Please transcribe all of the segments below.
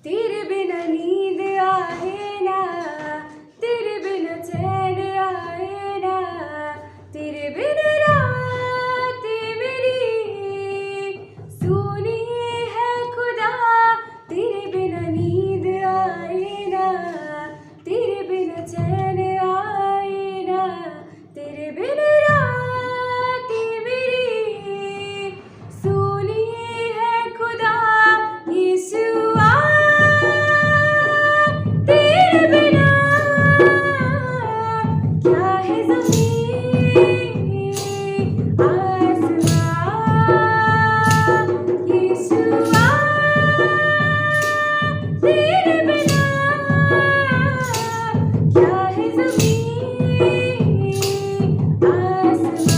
तेरे बिना नींद आए ना, तेरे बिना चैन आए ना, तेरे बिना रात मेरी सुनी है खुदा। तेरे बिना नींद आए ना, तेरे बिना चैन आए ना, तेरे बिना रात मेरी सुनी है खुदा। यीशुआ तेरे बिना क्या है ज़मीन आसमां। यीशुआ तेरे बिना क्या है ज़मीन आसमां।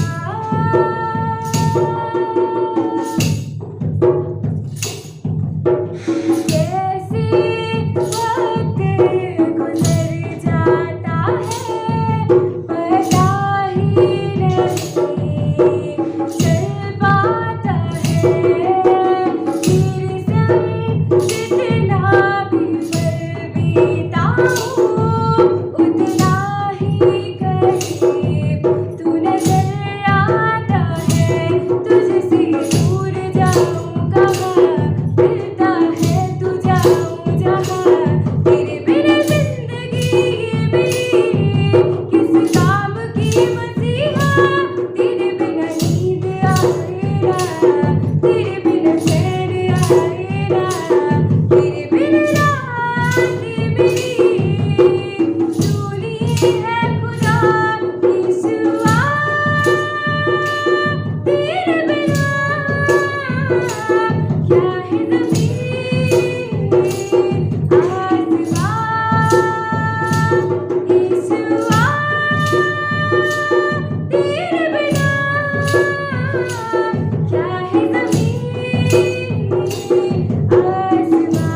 कैसे वक्त गुजर जाता है पता ही नहीं चल पाता है। तेरे संग जितना भी पल बिताऊं उतना ही करीब तू नजर आता है। तुझसे दूर जाऊं कहाँ मिलता है तू जाऊं जहाँ। तेरे बिना जिंदगी मेरी किस काम की मसीहा। तेरे बिना नींद आए ना, तेरे बिना चैन आए ना, तेरे बिना रात मेरी सुनी है खुदा। यीशुआ तेरे बिना क्या है ज़मीन आसमां। यीशुआ तेरे बिना क्या है ज़मीन आसमां।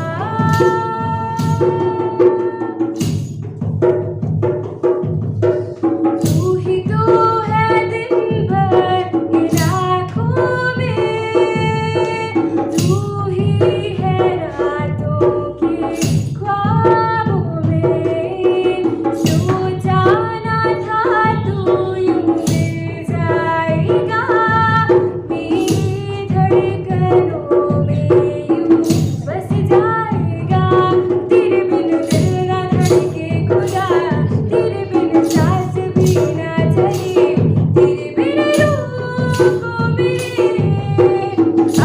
तू ही तो है दिन भर इन आँखों में, तू ही है रातों के ख्वाबों में। सोचा ना था तू यूं मिल जाएगा मेरी धड़कनों में यूं बस जाएगा। तेरे बिन दिल ना धड़के खुदा, तेरे बिन सांस भी ना चले, तेरे बिन रूह को मेरे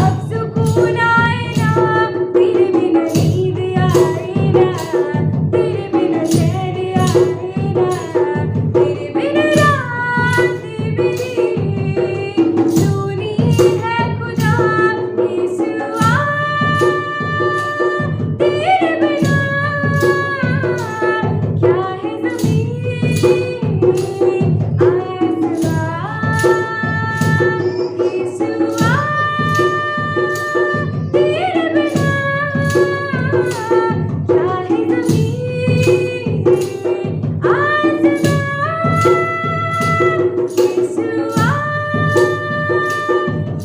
अब सुकून आए ना। तेरे बिना नींद आए ना, तेरे बिना चैन आए ना, तेरे बिना रात मेरी सुनी है खुदा। यीशुआ तेरे बिना क्या है ज़मीन आसमां। यीशुआ तेरे बिना क्या है ज़मीन आसमां। यीशुआ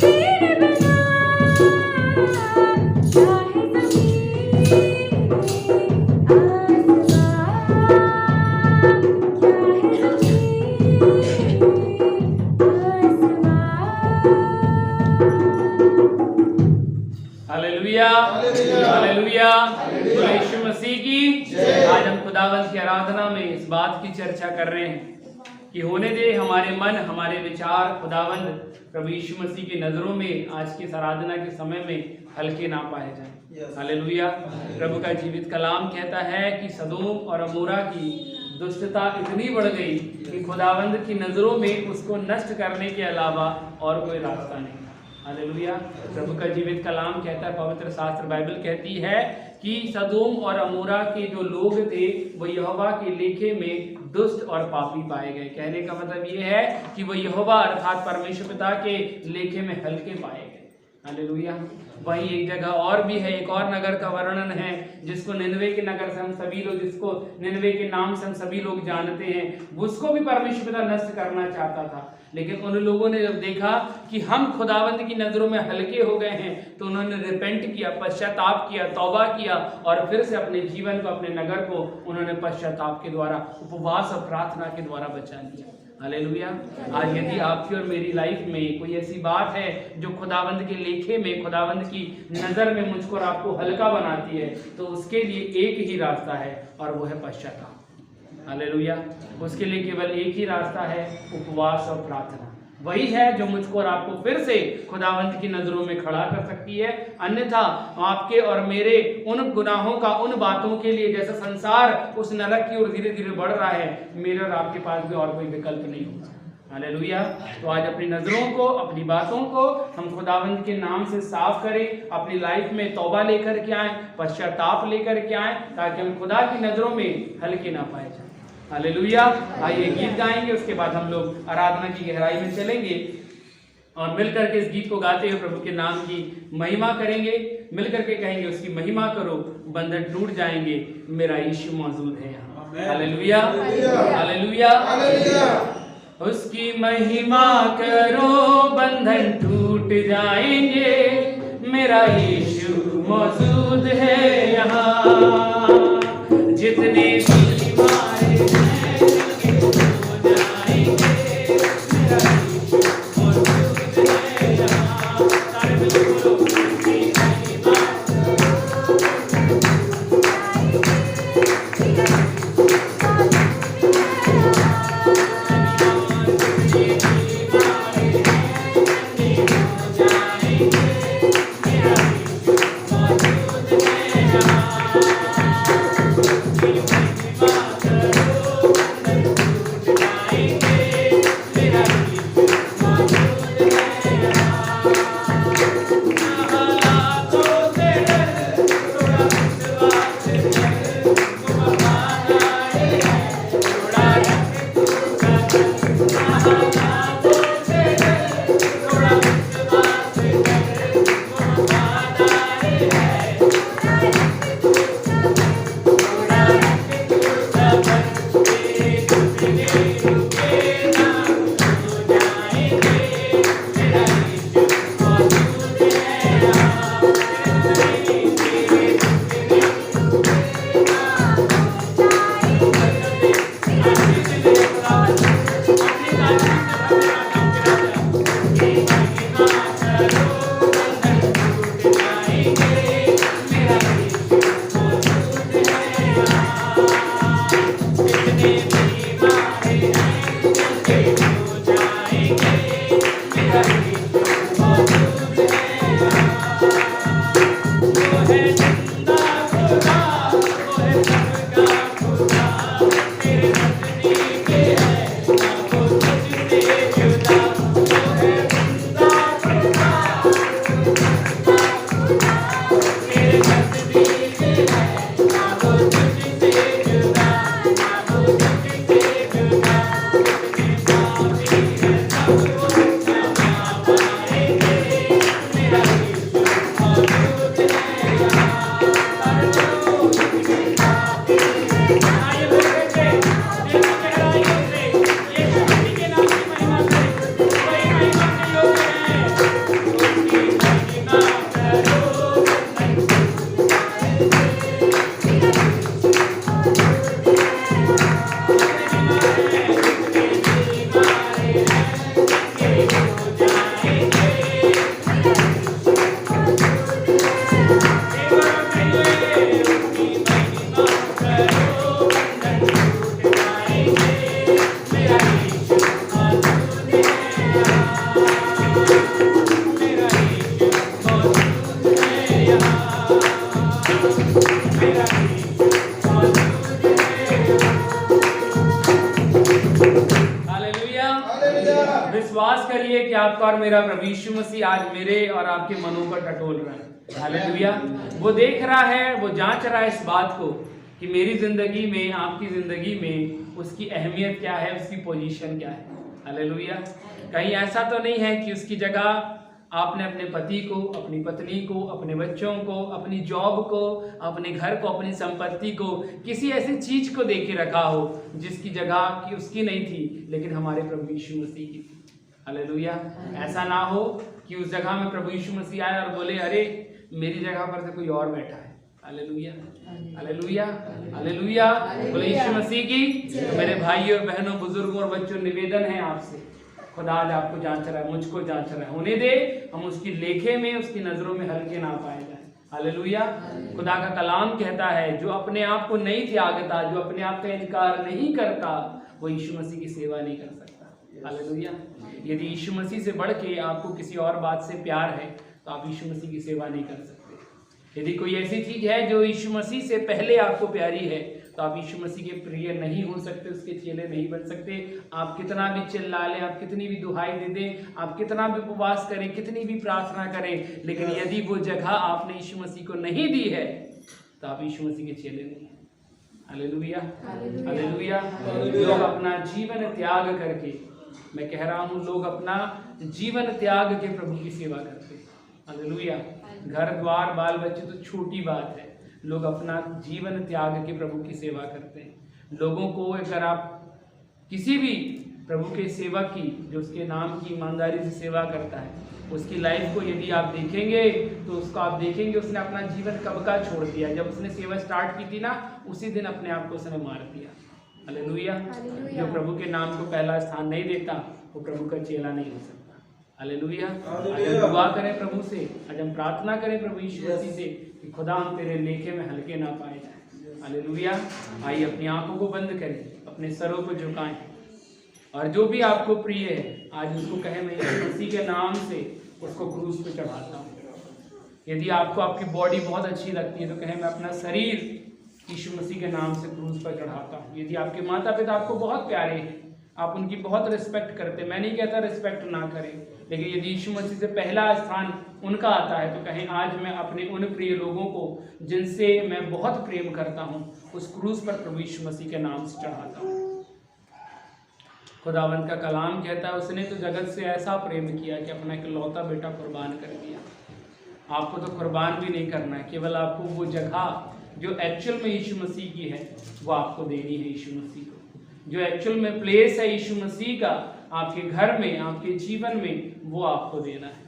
तेरे बिना क्या है ज़मीन आसमां। क्या है हालेलुया हालेलुया। बोलो यीशु मसीह की। आज हम खुदावंद की आराधना में इस बात की चर्चा कर रहे हैं कि होने दे हमारे मन हमारे विचार खुदावंद प्रभु यीशु मसीह की नजरों में आज की इस आराधना के समय में हल्के ना पाए जाएं। हालेलुया। प्रभु का जीवित कलाम कहता है कि सदोम और अमोरा की दुष्टता इतनी बढ़ गई कि खुदावंद की नजरों में उसको नष्ट करने के अलावा और कोई रास्ता नहीं। हालेलुया। प्रभु का जीवित कलाम कहता है, पवित्र शास्त्र बाइबल कहती है कि सदोम और अमोरा के जो लोग थे वो यहोवा के लेखे में दुष्ट और पापी पाए गए। कहने का मतलब ये है कि वो यहोवा अर्थात परमेश्वर पिता के लेखे में हल्के पाए गए। हालेलुया। वहीं एक जगह और भी है, एक और नगर का वर्णन है जिसको निनवे के नगर से हम सभी लोग, जिसको निनवे के नाम से हम सभी लोग जानते हैं, उसको भी परमेश्वर पिता नष्ट करना चाहता था। लेकिन उन लोगों ने जब देखा कि हम खुदावंद की नजरों में हल्के हो गए हैं, तो उन्होंने रिपेंट किया, पश्चाताप किया, तौबा किया और फिर से अपने जीवन को, अपने नगर को उन्होंने पश्चाताप के द्वारा, उपवास और प्रार्थना के द्वारा बचा लिया। हालेलुया। आज यदि आपकी और मेरी लाइफ में कोई ऐसी बात है जो खुदावंद के लेखे में, खुदावंद की नज़र में मुझको और आपको हल्का बनाती है, तो उसके लिए एक ही रास्ता है और वो है पश्चाताप। हालेलुया। उसके लिए केवल एक ही रास्ता है, उपवास और प्रार्थना। वही है जो मुझको और आपको फिर से खुदावंत की नजरों में खड़ा कर सकती है। अन्यथा आपके और मेरे उन गुनाहों का, उन बातों के लिए, जैसे संसार उस नरक की ओर धीरे धीरे बढ़ रहा है, मेरे और आपके पास भी और कोई विकल्प नहीं होगा। हालेलुया। तो आज अपनी नजरों को, अपनी बातों को हम खुदावंत के नाम से साफ करें, अपनी लाइफ में तौबा लेकर के आए, पश्चाताप लेकर के आए, ताकि हम खुदा की नजरों में हल्के ना पाए जाए। हालेलुया। आइए गीत गाएंगे, उसके बाद हम लोग आराधना की गहराई में चलेंगे और मिलकर के इस गीत को गाते हुए प्रभु के नाम की महिमा करेंगे। मिलकर के कहेंगे, उसकी महिमा करो, बंधन टूट जाएंगे, मेरा यीशु मौजूद है यहाँ। Hallelujah, hallelujah. उसकी महिमा करो, बंधन टूट जाएंगे, मेरा यीशु मौजूद है यहाँ। जितने विश्वास करिए कि आपका और मेरा प्रभु यीशु मसीह आज मेरे और आपके मनों पर टटोल रहा है। हालेलुया। वो देख रहा है, वो जांच रहा है इस बात को कि मेरी जिंदगी में, आपकी जिंदगी में उसकी अहमियत क्या है, उसकी पोजीशन क्या है। हालेलुया। कहीं ऐसा तो नहीं है कि उसकी जगह आपने अपने पति को, अपनी पत्नी को, अपने बच्चों को, अपनी जॉब को, अपने घर को, अपनी संपत्ति को किसी ऐसी चीज को दे के रखा हो जिसकी जगह की उसकी नहीं थी, लेकिन हमारे प्रभु यीशु मसीह की थी। हालेलुया। ऐसा ना हो कि उस जगह में प्रभु यीशु मसीह आए और बोले अरे मेरी जगह पर से कोई और बैठा है। Hallelujah, hallelujah, hallelujah. बोले यीशु मसीह की। तो मेरे भाइयों और बहनों, बुजुर्गों और बच्चों, निवेदन है आपसे, खुदा आज आपको जांच रहा है, मुझको जांच रहा है। होने दे हम उसकी लेखे में, उसकी नजरों में हल्के ना पाए जाए। हालेलुया। खुदा का कलाम कहता है जो अपने आप को नहीं त्यागता, जो अपने आप का इनकार नहीं करता, वो यीशु मसीह की सेवा नहीं कर सकता। हालेलुया। यदि यीशु मसीह से बढ़ के आपको किसी और बात से प्यार है तो आप यीशु मसीह की सेवा नहीं कर सकते। यदि कोई ऐसी चीज है जो यीशु मसीह से पहले आपको प्यारी है तो आप यीशु मसीह के प्रिय नहीं हो सकते, उसके चेले नहीं बन सकते। आप कितना भी चिल्ला लें, आप कितनी भी दुहाई दे दें, आप कितना भी उपवास करें, कितनी भी प्रार्थना करें, लेकिन यदि वो जगह आपने यीशु मसीह को नहीं दी है तो आप यीशु मसीह के चेले नहीं हैं। Hallelujah, hallelujah. लोग अपना जीवन त्याग करके, मैं कह रहा हूँ, लोग अपना जीवन त्याग के प्रभु की सेवा करते हैं। हालेलुया। घर द्वार बाल बच्चे तो छोटी बात है, लोग अपना जीवन त्याग के प्रभु की सेवा करते हैं। लोगों को अगर आप किसी भी प्रभु के सेवक की, जो उसके नाम की ईमानदारी से सेवा करता है, उसकी लाइफ को यदि आप देखेंगे तो उसको आप देखेंगे उसने अपना जीवन कब का छोड़ दिया। जब उसने सेवा स्टार्ट की थी ना, उसी दिन अपने आप को उसने मार दिया। हालेलुया। जो प्रभु के नाम को पहला स्थान नहीं देता वो प्रभु का चेला नहीं हो सकता। हालेलुया। आज हम दुआ करें प्रभु से, आज हम प्रार्थना करें प्रभु यीशु मसीह से कि खुदा हम तेरे लेखे में हल्के ना पाए जाए। हालेलुया। आइए अपनी आंखों को बंद करें, अपने सरों को झुकाएं और जो भी आपको प्रिय है आज उसको कहें मैं यीशु मसीह के नाम से उसको क्रूस पे चढ़ाता हूँ। यदि आपको आपकी बॉडी बहुत अच्छी लगती है तो कहें मैं अपना शरीर यीशु मसीह के नाम से क्रूस पर चढ़ाता हूँ। यदि आपके माता पिता आपको बहुत प्यारे हैं, आप उनकी बहुत रिस्पेक्ट करते, मैं नहीं कहता रिस्पेक्ट ना करें, लेकिन यदि यीशु मसीह से पहला स्थान उनका आता है तो कहें आज मैं अपने उन प्रिय लोगों को जिनसे मैं बहुत प्रेम करता हूँ उस क्रूस पर प्रभु यीशु मसीह के नाम से चढ़ाता हूँ। खुदावंत का कलाम कहता है उसने तो जगत से ऐसा प्रेम किया कि अपना इकलौता बेटा कुर्बान कर दिया। आपको तो कुर्बान भी नहीं करना है, केवल आपको वो जगह जो एक्चुअल में यीशु मसीह की है वो आपको देनी है। यीशु मसीह को जो एक्चुअल में प्लेस है यीशु मसीह का आपके घर में, आपके जीवन में, वो आपको देना है।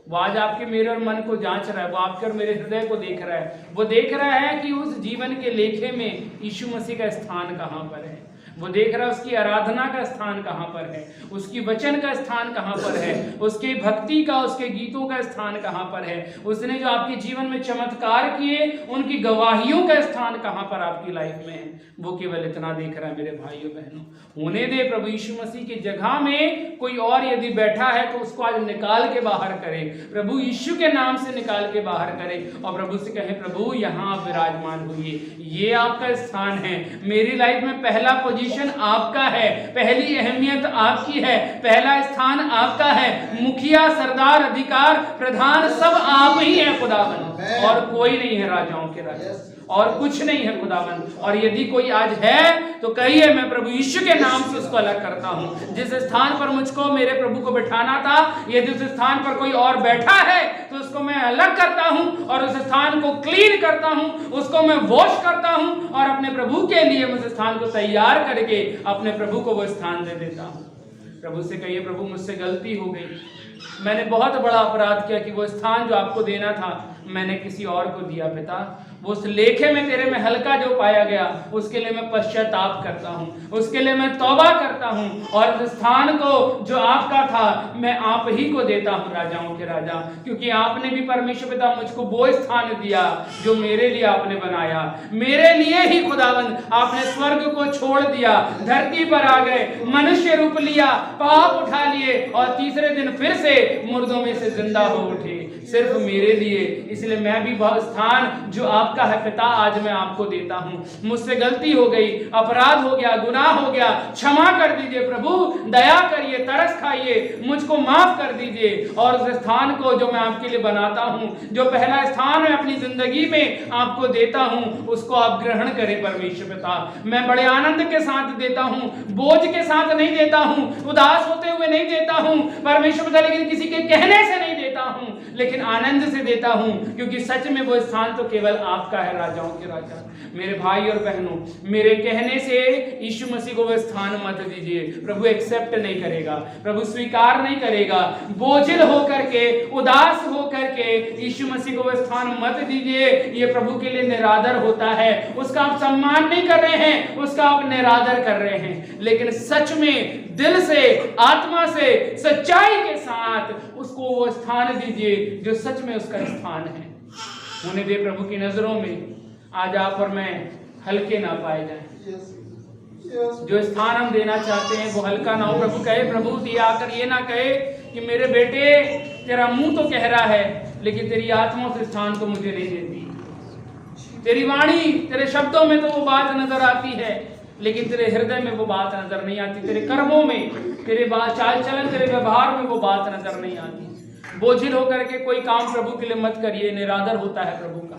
वो आज आपके मेरे और मन को जांच रहा है, वो आपके और मेरे हृदय को देख रहा है। वो देख रहा है कि उस जीवन के लेखे में यीशु मसीह का स्थान कहाँ पर है। वो देख रहा है उसकी आराधना का स्थान कहाँ पर है, उसकी वचन का स्थान कहाँ पर है, उसके भक्ति का, उसके गीतों का स्थान कहाँ पर है, उसने जो आपके जीवन में चमत्कार किए उनकी गवाहियों का स्थान कहाँ पर आपकी लाइफ में है। वो केवल इतना देख रहा है मेरे भाइयों बहनों। होने दे प्रभु यीशु मसीह की जगह में कोई और यदि बैठा है तो उसको आज निकाल के बाहर करे, प्रभु यीशु के नाम से निकाल के बाहर करे और प्रभु से कहे प्रभु यहाँ आप विराजमान होइए, ये आपका स्थान है। मेरी लाइफ में पहला पोजीशन आपका है, पहली अहमियत आपकी है, पहला स्थान आपका है। मुखिया, सरदार, अधिकार, प्रधान सब आप ही हैं खुदावन, और कोई नहीं है राजाओं के राजा, और कुछ नहीं है खुदावन। और यदि कोई आज है तो कहिए मैं प्रभु यीशु के नाम से उसको अलग करता हूँ। जिस स्थान पर मुझको मेरे प्रभु को बैठाना था, यदि उस स्थान पर कोई और बैठा है तो उसको मैं अलग करता हूँ और उस स्थान को क्लीन करता हूँ, उसको मैं वॉश करता हूँ और अपने प्रभु के लिए उस स्थान को तैयार करके अपने प्रभु को वो स्थान दे देता हूँ। प्रभु से कहिए प्रभु मुझसे गलती हो गई, मैंने बहुत बड़ा अपराध किया कि वो स्थान जो आपको देना था मैंने किसी और को दिया। पिता वो उस लेखे में तेरे में हल्का जो पाया गया उसके लिए मैं पश्चाताप करता हूँ, उसके लिए मैं तौबा करता हूँ और उस स्थान को जो आपका था मैं आप ही को देता हूँ, राजाओं के राजा। क्योंकि आपने भी परमेश्वर पिता मुझको वो स्थान दिया जो मेरे लिए आपने बनाया, मेरे लिए ही खुदावन आपने स्वर्ग को छोड़ दिया, धरती पर आ गए, मनुष्य रूप लिया, पाप उठा लिए और तीसरे दिन फिर से मुर्दों में से जिंदा हो उठे सिर्फ मेरे लिए। इसलिए मैं भी वह स्थान जो आपका है पिता आज मैं आपको देता हूँ। मुझसे गलती हो गई, अपराध हो गया, गुनाह हो गया, क्षमा कर दीजिए प्रभु, दया करिए, तरस खाइए, मुझको माफ कर दीजिए। और उस स्थान को जो मैं आपके लिए बनाता हूँ, जो पहला स्थान मैं अपनी जिंदगी में आपको देता हूँ, उसको आप ग्रहण करें परमेश्वर पिता। मैं बड़े आनंद के साथ देता हूँ, बोझ के साथ नहीं देता हूँ, उदास होते हुए नहीं देता हूँ परमेश्वर पिता, लेकिन किसी के कहने से नहीं देता देता हूं, लेकिन आनंद से देता हूं, क्योंकि सच में वो स्थान तो केवल आपका है, राजाओं के राजा। मेरे भाई और बहनों, मेरे कहने से यीशु मसीह को वो स्थान मत दीजिए। प्रभु एक्सेप्ट नहीं करेगा, प्रभु स्वीकार नहीं करेगा। बोझिल होकर के, उदास होकर के यीशु मसीह को वो स्थान मत दीजिए। ये प्रभु के लिए निरादर होता है। उसका आप सम्मान नहीं कर रहे हैं, उसका आप निरादर कर रहे हैं। लेकिन सच में दिल से, आत्मा से, सच्चाई के साथ उसको वो स्थान दीजिए जो सच में उसका स्थान है। होने दे प्रभु की नजरों में आज आप और मैं हल्के ना पाए जाएं। जो स्थान हम देना चाहते हैं वो हल्का ना हो। प्रभु कहे, प्रभु दिया आकर ये ना कहे कि मेरे बेटे तेरा मुंह तो कह रहा है लेकिन तेरी आत्मा उस स्थान को मुझे नहीं देती। तेरी वाणी, तेरे शब्दों में तो वो बात नजर आती है, लेकिन तेरे हृदय में वो बात नजर नहीं आती। तेरे कर्मों में, तेरे चाल चलन, तेरे व्यवहार में वो बात नजर नहीं आती। बोझिल होकर के कोई काम प्रभु के लिए मत करिए, निरादर होता है प्रभु का।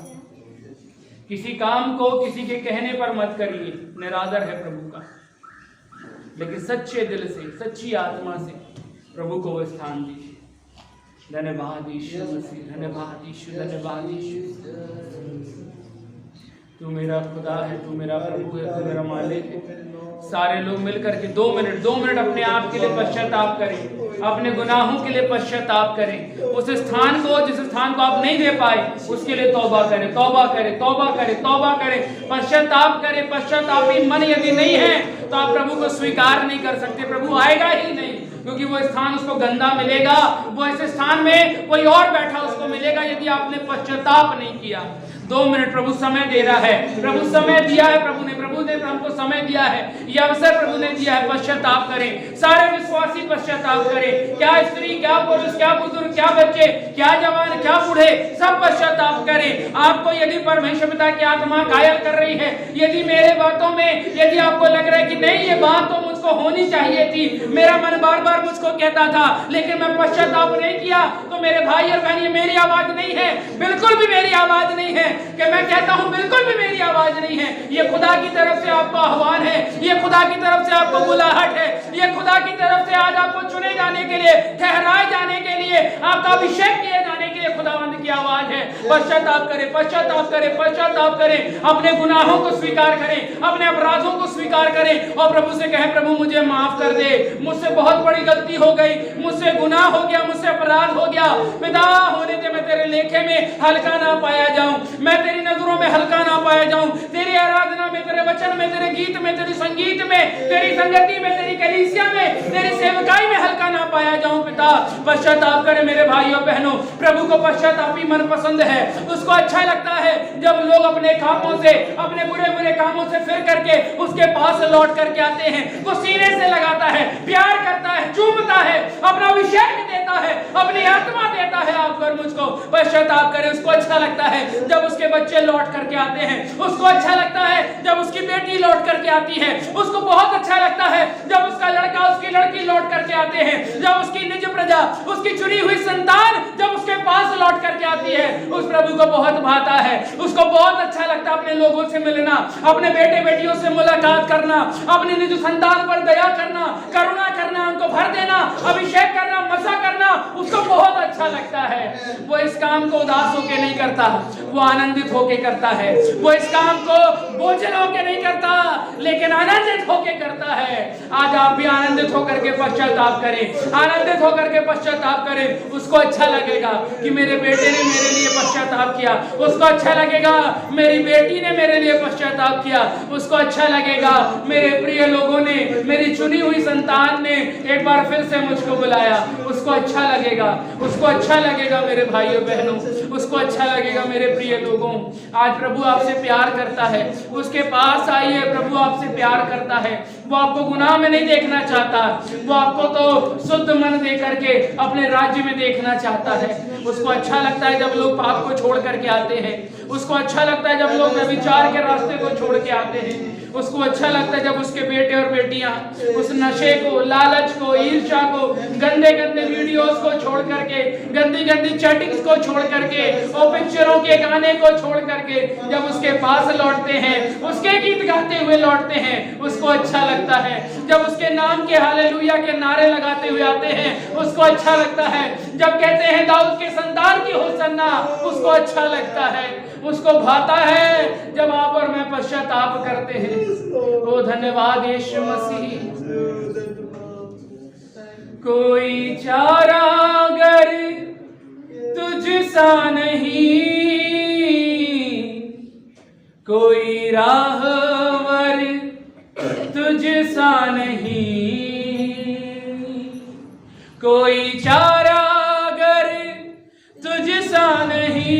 किसी काम को किसी के कहने पर मत करिए, निरादर है प्रभु का। लेकिन सच्चे दिल से, सच्ची आत्मा से प्रभु को वो स्थान दीजिए। धन्यवाद यीशु मसीह, धन्यवाद यीशु, धन्यवाद यीशु। तू मेरा खुदा है, तू मेरा प्रभु है, तू मेरा मालिक है। सारे लोग मिलकर के 2 मिनट अपने आप के लिए पश्चाताप करें, अपने गुनाहों के लिए पश्चाताप करें। उस स्थान को, जिस स्थान को आप नहीं दे पाए, उसके लिए तौबा करें, तौबा करें, तौबा करें, तौबा करें, पश्चाताप करें। पश्चातापी मन यदि नहीं है तो आप प्रभु को स्वीकार नहीं कर सकते। प्रभु आएगा ही नहीं, क्योंकि वो स्थान उसको गंदा मिलेगा। वो ऐसे स्थान में कोई और बैठा उसको मिलेगा यदि आपने पश्चाताप नहीं किया। 2 मिनट प्रभु समय दे रहा है, प्रभु समय दिया है, प्रभु ने हमको समय दिया है, ये अवसर प्रभु ने दिया है। पश्चाताप करें, सारे विश्वासी पश्चाताप करें। क्या स्त्री, क्या पुरुष, क्या बुजुर्ग, क्या बच्चे, क्या जवान, क्या बूढ़े, सब पश्चाताप करें। आपको यदि परमेश्वर पिता की आत्मा कायल कर रही है, यदि मेरे बातों में यदि आपको लग रहा है कि नहीं ये बात तो मुझको होनी चाहिए थी, मेरा मन बार बार मुझको कहता था लेकिन मैं पश्चाताप नहीं किया, तो मेरे भाई और बहन ये मेरी आवाज नहीं है, बिल्कुल भी मेरी आवाज नहीं है कि मैं कहता हूं बिल्कुल भी मेरी आवाज नहीं है। ये खुदा की तरफ से आपका आह्वान है, ये खुदा की तरफ से आपको बुलाहट है, ये खुदा की तरफ से आज आपको चुने जाने के लिए, ठहराए जाने के लिए, आपका अभिषेक किए जाने के लिए खुदावंद की आवाज है। पश्चाताप करें, पश्चाताप करें, पश्चाताप करें, अपने गुनाहों को स्वीकार करें, अपने अपराधों को स्वीकार करें और प्रभु से कहें, प्रभु मुझे माफ कर दे, मुझसे बहुत बड़ी गलती हो गई, मुझसे गुनाह हो गया, मुझसे अपराध हो गया। पिता होने दे मैं तेरे लेखे में हल्का ना पाया जाऊं, मैं तेरी नजरों में हल्का ना पाया जाऊं, तेरी आराधना में, तेरे वचन में, तेरे गीत में, तेरी संगीत में, तेरी संगति में, तेरी कलीसिया में, तेरी सेवकाई में हल्का ना पाया जाऊं। पिता पश्चाताप करे मेरे भाइयों बहनों। प्रभु को पश्चातापी मन पसंद है, उसको अच्छा लगता है जब लोग अपने कामों से, अपने बुरे बुरे कामों से फिर करके उसके पास लौट करके आते हैं। वो सीने से लगाता है, प्यार करता है, चूमता है, अपना अभिषेक देता है, अपनी आत्मा देता है आपको और मुझको। पश्चाताप करे, उसको अच्छा लगता है जब उसके बच्चे लौट करके आते हैं, उसको अच्छा लगता है जब उसकी बेटी लौट करके आती है, उसको बहुत अच्छा लगता है जब उसका लड़का, उसकी लड़की लौट करके आते हैं, जब उसकी निज प्रजा, उसकी चुनी हुई संतान जब उसके पास लौट करके आती है। उस प्रभु को बहुत भाता है, उसको बहुत अच्छा लगता है अपने लोगों से मिलना, अपने बेटे बेटियों से मुलाकात करना, अपनी निज संतान पर दया करना, करुणा करना, उनको भर देना, अभिषेक करना, मसा करना, उसको बहुत अच्छा लगता है। वो इस काम को उदास होके नहीं करता, वो आनंदित होके करता है। वो इस काम को बोझिल होके नहीं करता, लेकिन आनंदित होके करता है। आज आप भी आनंदित होकर के पश्चाताप करें, आनंदित होकर के पश्चाताप करें। उसको अच्छा लगेगा कि मेरे बेटे ने मेरे लिए पश्चाताप किया, उसको अच्छा लगेगा मेरी बेटी ने मेरे लिए पश्चाताप किया, उसको अच्छा लगेगा मेरे प्रिय लोगों ने, मेरी चुनी हुई संतान ने एक बार फिर से मुझको बुलाया, उसको अच्छा लगेगा, उसको अच्छा लगेगा मेरे भाइयों बहनों, उसको अच्छा लगेगा मेरे प्रिय लोगों। आज प्रभु आपसे प्यार करता है, उसके पास आइए। प्रभु आपसे प्यार करता है, वो आपको गुनाह में नहीं देखना चाहता, वो आपको तो शुद्ध मन दे करके अपने राज्य में देखना चाहता है। उसको अच्छा लगता है जब लोग पाप को छोड़ करके आते हैं, उसको अच्छा लगता है जब लोग व्यभिचार के रास्ते को छोड़ के आते हैं, उसको अच्छा लगता है जब उसके बेटे और बेटियां उस नशे को, लालच को, ईर्ष्या को, गंदे गंदे वीडियोस को छोड़ करके, गंदी गंदी चैटिंग्स को छोड़ करके और पिक्चरों के गाने को छोड़ करके जब उसके पास लौटते हैं, उसके गीत गाते हुए लौटते हैं, उसको उसको अच्छा लगता है। जब उसके नाम के हालेलुया के नारे लगाते हुए आते हैं उसको अच्छा लगता है। जब कहते हैं दाऊद के संतान की होसन्ना, उसको अच्छा लगता है, उसको भाता है। जब आप और मैं पश्चाताप करते हैं, ओ धन्यवाद यीशु मसीह। कोई चारागर तुझसा नहीं, कोई राहवर तुझसा नहीं, कोई चारागर तुझसा नहीं,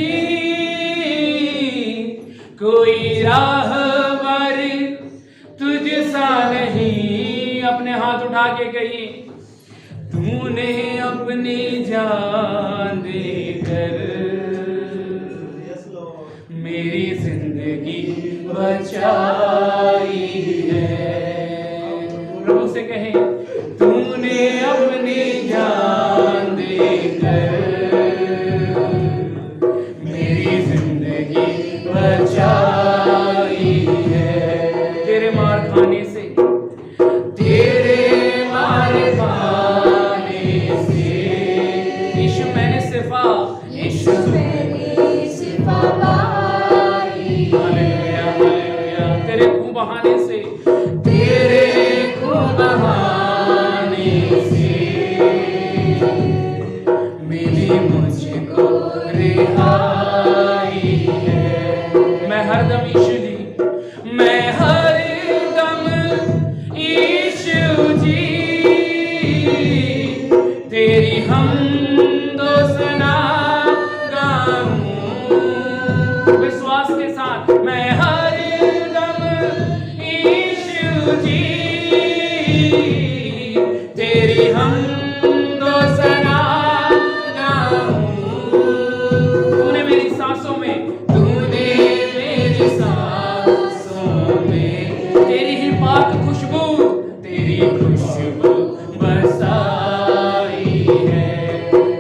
कोई राहवर तुझसा नहीं। अपने हाथ उठा के कहिए, तूने अपनी जान देकर मेरी जिंदगी बचाई है। प्रभु से कहें, तूने अपनी जान देकर मेरी जिंदगी बचाई है। तेरे मार खाने से, तेरे मार खाने से यीशु मैंने शिफा, यीशु मैंने शिफा पाई। Hallelujah hallelujah. तेरे खून बहाने से, तेरे खून बहाने से मिली मुझको रिहाई है। मैं हरदम यीशु जी, मैं हरदम यीशु जी तेरी हमदो सना गाऊं। विश्वास के साथ, मैं हरदम यीशु जी तेरी हमदो सना गाऊं। तूने मेरी सांसों में, तूने मेरी सांसों में तेरी ही पाक खुशबू, तेरी खुशबू बसाई है।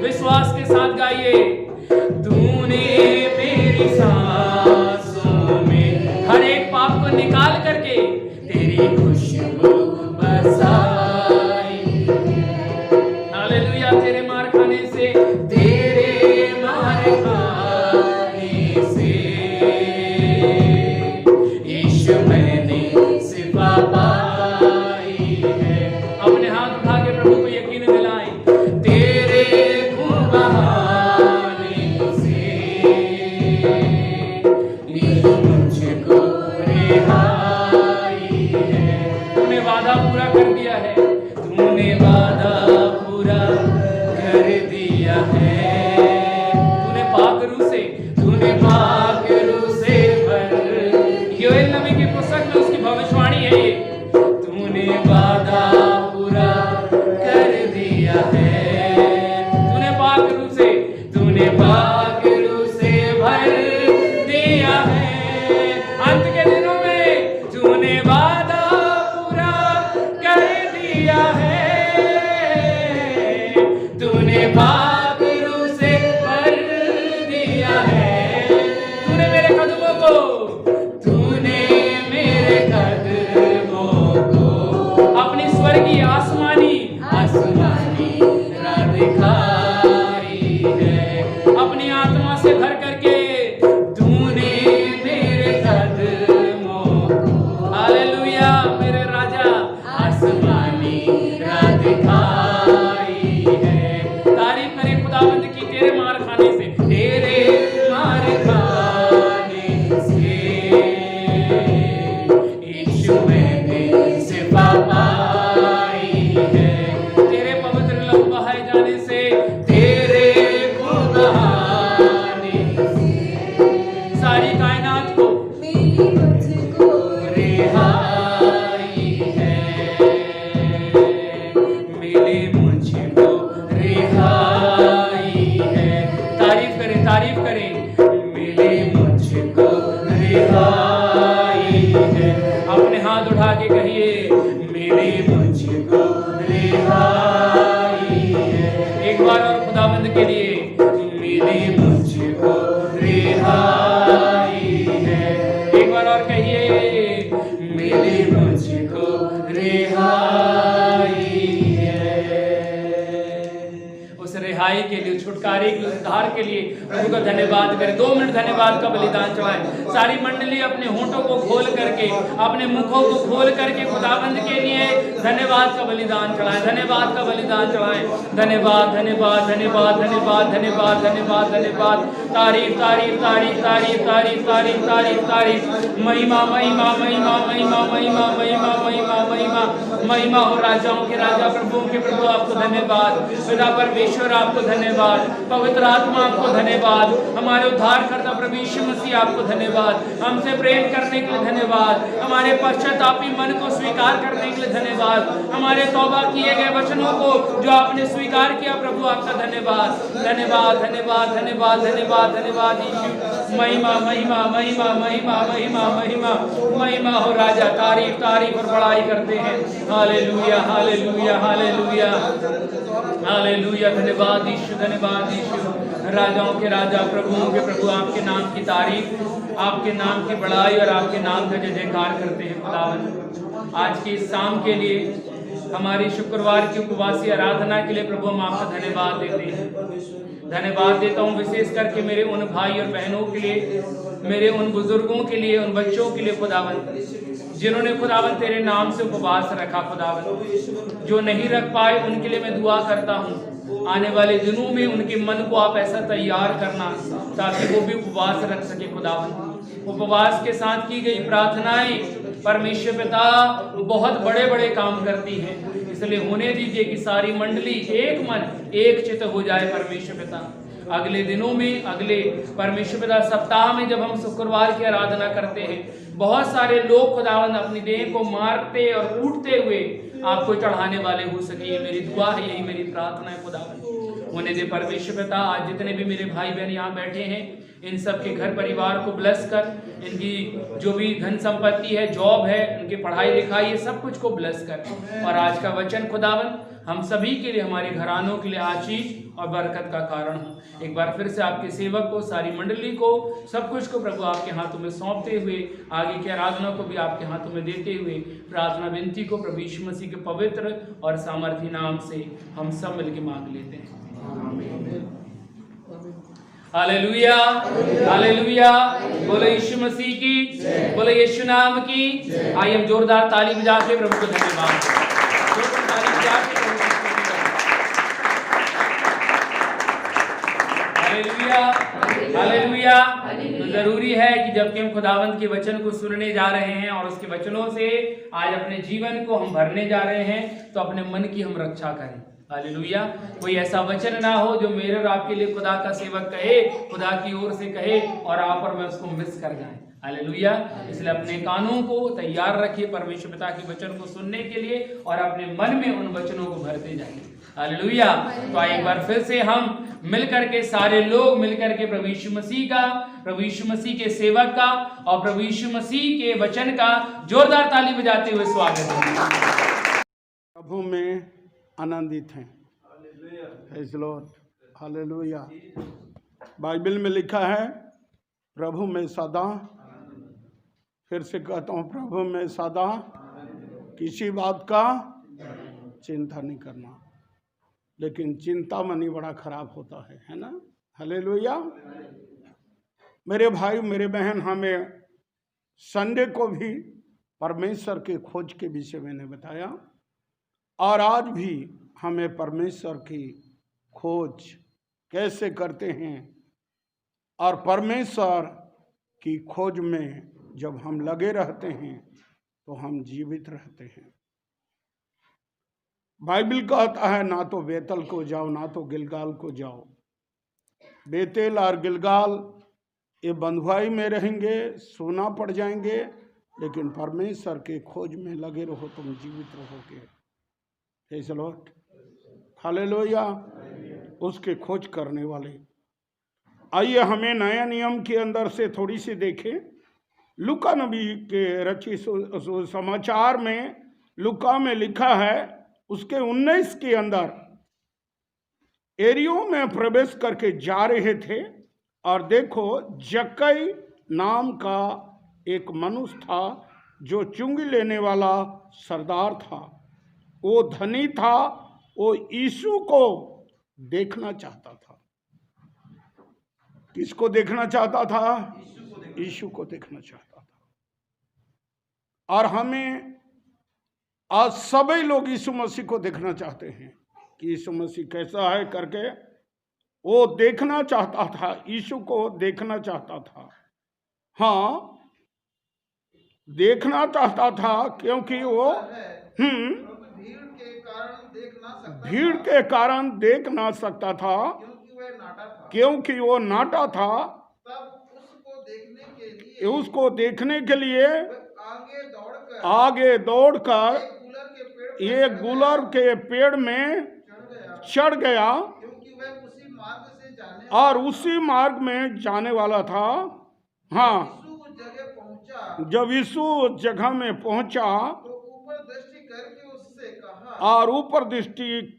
विश्वास के साथ गाइए, तूने मेरी सांसों में हर एक पाप को निकाल करके तेरी खुशबू बसाई। हालेलुया। तेरे मार खाने से, तेरे मार खाने से यीशु मैंने शिफा पाई है। अपने हाथ उठा के प्रभु को यकीन दिलाएं, तेरे खून बहाने से यीशु मुझको रिहाई है। तूने वादा पूरा कर दिया है, तूने वादा पूरा कर दिया है। तूने पाक रूह से, तूने पाक रूह से भर, योएल नबी की पुस्तक में उसकी भविष्यवाणी है ये, तूने वादा पूरा कर दिया है। तूने पाक रूह से, तूने पाक रूह से भर दिया है। अंत के दिनों में तूने वादा पूरा कर दिया है। तूने पाक रूह से भर दिया है। तूने मेरे कदमों को, तूने मेरे कदमों को अपनी स्वर्गीय आसमानी आसमानी राह दिखाई है। अपनी आत्मा से भर करके तूने मेरे कदमों को, हालेलुया मेरे राजा, आसमानी राह दिखाई है। तारीफ करें खुदावंद की, तेरे मार खाने से, तेरे मार खाने से यीशु मैंने शिफा पाई है। तेरे पवित्र लहू बहाए जाने से, तेरे खून बहाने से सारी कायनात को मिली मुझको रिहाई है। मिली मुझको रिहाई है। तारीफ करें, मिली मुझको रिहाई है। अपने हाथ उठा के कहिए, मिली मुझको रिहाई है। एक बार और खुदाबंद के लिए, मिली मुझको रिहाई है। एक बार और कहिए, मिली मुझको छुटकारे के उद्धार के लिए प्रभु का धन्यवाद करें। 2 मिनट धन्यवाद का बलिदान चढ़ाएं। सारी मंडली अपने होंठों को खोल करके, अपने मुखों को खोल करके खुदाबंद के लिए धन्यवाद का बलिदान चढ़ाएं, धन्यवाद का बलिदान चढ़ाएं। धन्यवाद धन्यवाद धन्यवाद धन्यवाद धन्यवाद धन्यवाद धन्यवाद। तारीफ तारीफ तारीफ तारीफ तारीफ तारीफ तारीफ तारीफ। महिमा महिमा महिमा महिमा महिमा महिमा महिमा महिमा महिमा हो राजाओं के राजा, प्रभुओं के प्रभु, आपको धन्यवाद। पिता परमेश्वर आपको धन्यवाद, पवित्र आत्मा आपको धन्यवाद, हमारे उद्धारकर्ता प्रभु यीशु मसीह आपको धन्यवाद, हमसे प्रेम करने के लिए धन्यवाद, हमारे पश्चातापी मन को स्वीकार करने के लिए धन्यवाद, हमारे तौबा किए गए वचनों को जो आपने स्वीकार किया प्रभु, आपका धन्यवाद धन्यवाद धन्यवाद धन्यवाद धन्यवाद धन्यवाद यीशु। महिमा महिमा महिमा महिमा महिमा महिमा महिमा हो राजा। तारीफ तारीफ और बड़ाई करते हैं। Hallelujah hallelujah hallelujah hallelujah. धन्यवाद यीशु, धन्यवाद यीशु। राजाओं के राजा, प्रभुओं के प्रभु, आपके नाम की तारीफ, आपके नाम की बड़ाई और आपके नाम का जय जयकार करते हैं खुदावन। आज की शाम के लिए, हमारी शुक्रवार की उपवासी आराधना के लिए प्रभु हम आपका धन्यवाद देते हैं। धन्यवाद देता हूँ विशेष करके मेरे उन भाई और बहनों के लिए, मेरे उन बुजुर्गों के लिए, उन बच्चों के लिए खुदावन, जिन्होंने खुदावन तेरे नाम से उपवास रखा खुदावन। जो नहीं रख पाए उनके लिए मैं दुआ करता हूँ, आने वाले दिनों में उनके मन को आप ऐसा तैयार करना ताकि वो भी उपवास रख सके खुदावन। उपवास के साथ की गई प्रार्थनाएं परमेश्वर पिता बहुत बड़े बड़े काम करती हैं, इसलिए होने दीजिए कि सारी मंडली एक मन एक चित्त हो जाए परमेश्वर पिता। अगले दिनों में, अगले परमेश्वर पिता सप्ताह में जब हम शुक्रवार की आराधना करते हैं, बहुत सारे लोग खुदावन अपनी देह को मारते और कूटते हुए आपको चढ़ाने वाले हो सके। ये मेरी दुआ है, यही मेरी प्रार्थना है खुदावन। होने दे परमेश्वर पिता, आज जितने भी मेरे भाई बहन यहाँ बैठे हैं, इन सब के घर परिवार को ब्लेस कर, इनकी जो भी धन संपत्ति है, जॉब है, उनकी पढ़ाई लिखाई है, सब कुछ को ब्लेस कर। और आज का वचन खुदावन हम सभी के लिए, हमारे घरानों के लिए आशीष और बरकत का कारण हो। एक बार फिर से आपके सेवक को, सारी मंडली को, सब कुछ को प्रभु आपके हाथों में सौंपते हुए, आगे की आराधना को भी आपके हाथों में देते हुए, प्रार्थना विनती को प्रभु यीशु मसीह के पवित्र और सामर्थी नाम से हम सब मिलकर मांग लेते हैं। Hallelujah hallelujah. बोलो यीशु मसीह की, बोलो यीशु नाम की। आइए हम जोरदार ताली बजा के प्रभु को धन्यवाद दें। Hallelujah hallelujah. तो जरूरी है कि जबकि हम खुदावंत के वचन को सुनने जा रहे हैं और उसके वचनों से आज अपने जीवन को हम भरने जा रहे हैं, तो अपने मन की हम रक्षा करें। हालेलुया। कोई ऐसा वचन ना हो जो मेरे और आपके लिए खुदा का सेवक कहे, खुदा की ओर से कहे और आप और मैं उसको मिस कर जाए। हालेलुया। इसलिए अपने कानों को तैयार रखिए परमेश्वर पिता के वचन को सुनने के लिए और अपने मन में उन वचनों को भरते जाइए। हालेलुया। तो एक बार फिर से हम मिलकर के, सारे लोग मिलकर के प्रभु यीशु मसीह का, प्रभु यीशु मसीह के सेवक का और प्रभु यीशु मसीह के वचन का जोरदार ताली बजाते हुए स्वागत है। प्रभु में आनंदित हैं। Praise Lord. हालेलुया। बाइबल में लिखा है प्रभु में सदा, फिर से कहता हूँ प्रभु में सदा किसी बात का चिंता नहीं करना। लेकिन चिंता मनी बड़ा खराब होता है ना। हालेलुया। मेरे भाई मेरे बहन, हमें संडे को भी परमेश्वर के खोज के विषय मैंने बताया और आज भी हमें परमेश्वर की खोज कैसे करते हैं और परमेश्वर की खोज में जब हम लगे रहते हैं तो हम जीवित रहते हैं। बाइबल कहता है ना तो बेतल को जाओ ना तो गिलगाल को जाओ। बेतेल और गिलगाल ये बंधुआई में रहेंगे, सोना पड़ जाएंगे, लेकिन परमेश्वर के खोज में लगे रहो, तुम जीवित रहोगे। Praise Lord. हालेलुया। उसके खोज करने वाले। आइए हमें नया नियम के अंदर से थोड़ी सी देखें। लूका नबी के रचित समाचार में लूका में लिखा है, उसके 19 के अंदर एरियो में प्रवेश करके जा रहे थे और देखो जक्कई नाम का एक मनुष्य था जो चुंगी लेने वाला सरदार था। वो धनी था, वो यीशु को देखना चाहता था। किसको देखना चाहता था? यीशु को देखना चाहता था। और हमें आज सभी लोग यीशु मसीह को देखना चाहते हैं कि यीशु मसीह कैसा है करके वो देखना चाहता था, यीशु को देखना चाहता था। हाँ, देखना चाहता था क्योंकि वो भीड़ के कारण देख ना सकता था, क्योंकि वो नाटा था। तब उसको देखने के लिए आगे दौड़कर एक गुलर के पेड़ में चढ़ गया क्योंकि वह उसी मार्ग से जाने और उसी मार्ग में जाने वाला था। हाँ, यीशु उस जगह पहुंचा जब यीशु उस जगह में पहुंचा तो ऊपर दृष्टि करके उससे कहा, और ऊपर दृष्टि